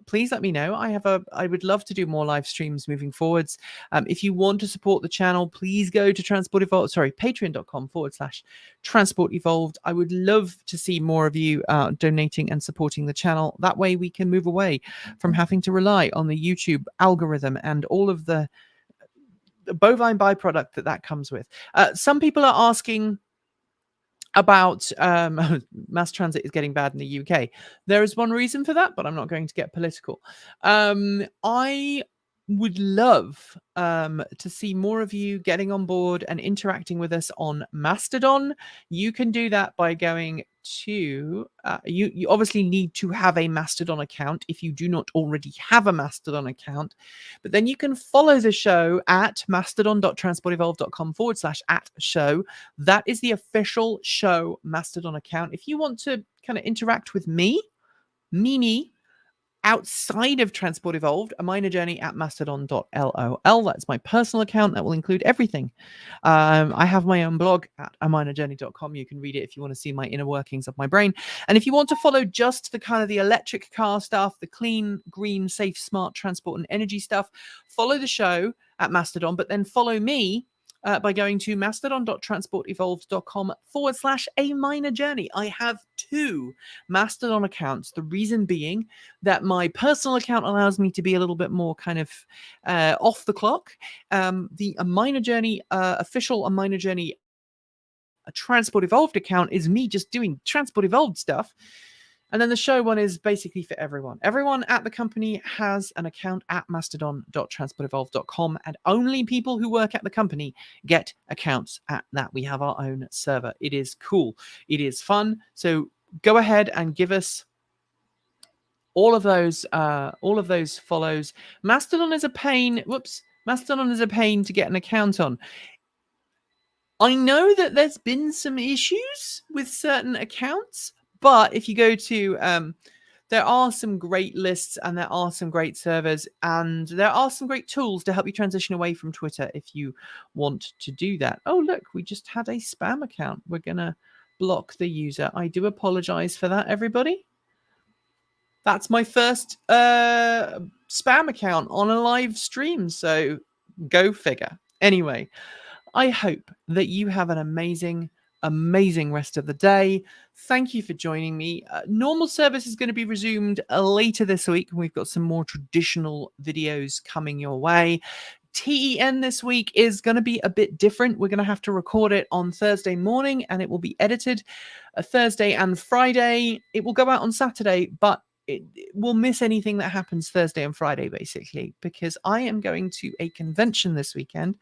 please let me know. I would love to do more live streams moving forwards. If you want to support the channel, please go to patreon.com/Transport Evolved. I would love to see more of you donating and supporting the channel. That way we can move away from having to rely on the YouTube algorithm and all of the bovine byproduct that comes with. Some people are asking about mass transit is getting bad in the UK. There is one reason for that, but I'm not going to get political. I would love to see more of you getting on board and interacting with us on Mastodon. You can do that by going to you obviously need to have a Mastodon account if you do not already have a Mastodon account, but then you can follow the show at mastodon.transportevolved.com/@show. That is the official show Mastodon account. If you want to kind of interact with me outside of Transport Evolved, a minor journey at mastodon.lol. That's my personal account. That will include everything. I have my own blog at aminorjourney.com. You can read it if you want to see my inner workings of my brain. And if you want to follow just the kind of the electric car stuff, the clean, green, safe, smart transport and energy stuff, follow the show at Mastodon, but then follow me by going to mastodon.transportevolved.com/a minor journey. I have 2 Mastodon accounts. The reason being that my personal account allows me to be a little bit more kind of off the clock. The A Minor Journey official A Minor Journey a Transport Evolved account is me just doing Transport Evolved stuff. And then the show one is basically for everyone. Everyone at the company has an account at mastodon.transportevolved.com, and only people who work at the company get accounts at that. We have our own server. It is cool. It is fun. So go ahead and give us all of those follows. Mastodon is a pain. Mastodon is a pain to get an account on. I know that there's been some issues with certain accounts. But if you go to, there are some great lists and there are some great servers and there are some great tools to help you transition away from Twitter if you want to do that. Oh, look, we just had a spam account. We're going to block the user. I do apologize for that, everybody. That's my first spam account on a live stream. So go figure. Anyway, I hope that you have an amazing rest of the day. Thank you for joining me. Normal service is going to be resumed later this week, and we've got some more traditional videos coming your way. TEN this week is going to be a bit different. We're going to have to record it on Thursday morning, and it will be edited Thursday and Friday. It will go out on Saturday, but it will miss anything that happens Thursday and Friday, basically, because I am going to a convention this weekend.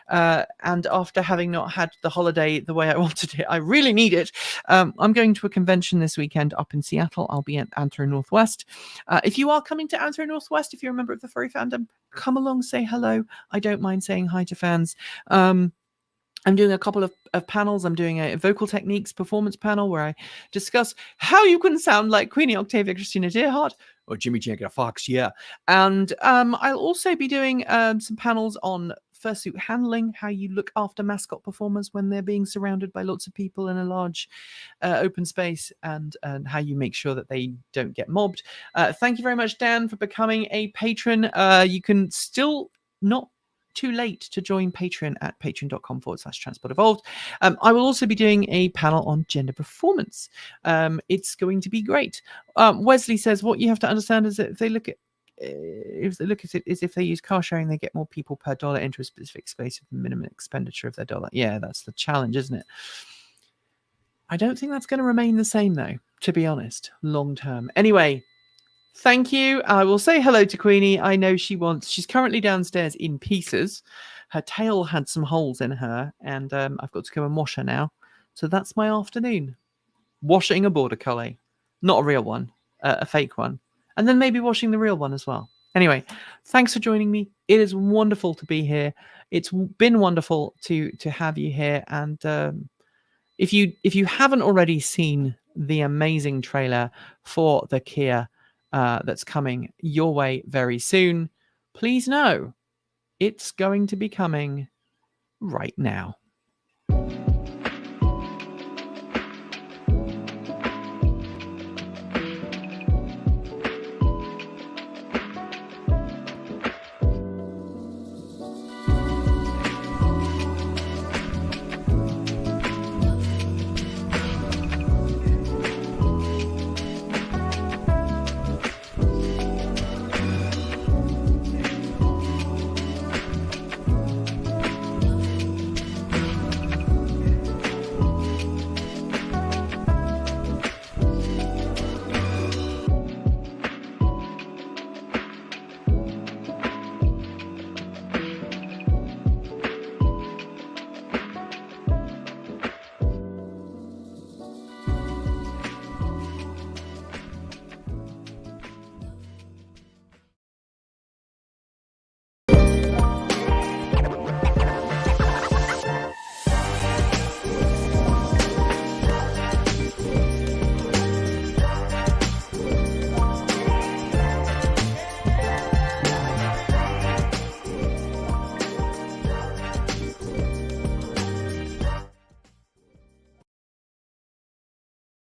And after having not had the holiday the way I wanted it, I really need it. I'm going to a convention this weekend up in Seattle. I'll be at Aptera Northwest. If you are coming to Aptera Northwest, if you're a member of the furry fandom, come along, say hello. I don't mind saying hi to fans. I'm doing a couple of panels. I'm doing a vocal techniques performance panel where I discuss how you can sound like Queenie Octavia Christina Dearheart or Jimmy Jagger Fox, yeah. And I'll also be doing some panels on fursuit handling, how you look after mascot performers when they're being surrounded by lots of people in a large open space, and how you make sure that they don't get mobbed. Thank you very much, Dan, for becoming a patron. You can still not too late to join Patreon at patreon.com/Transport Evolved. I will also be doing a panel on gender performance. It's going to be great. Wesley says what you have to understand is that if they look at it is if they use car sharing, they get more people per dollar into a specific space with the minimum expenditure of their dollar. Yeah, that's the challenge, isn't it? I don't think that's going to remain the same, though, to be honest, long term. Anyway, thank you. I will say hello to Queenie. I know she's currently downstairs in pieces. Her tail had some holes in her, and I've got to go and wash her now. So that's my afternoon. Washing a border collie. Not a real one, a fake one. And then maybe washing the real one as well. Anyway, thanks for joining me. It is wonderful to be here. It's been wonderful to have you here. And if you haven't already seen the amazing trailer for the Kia that's coming your way very soon, please know it's going to be coming right now.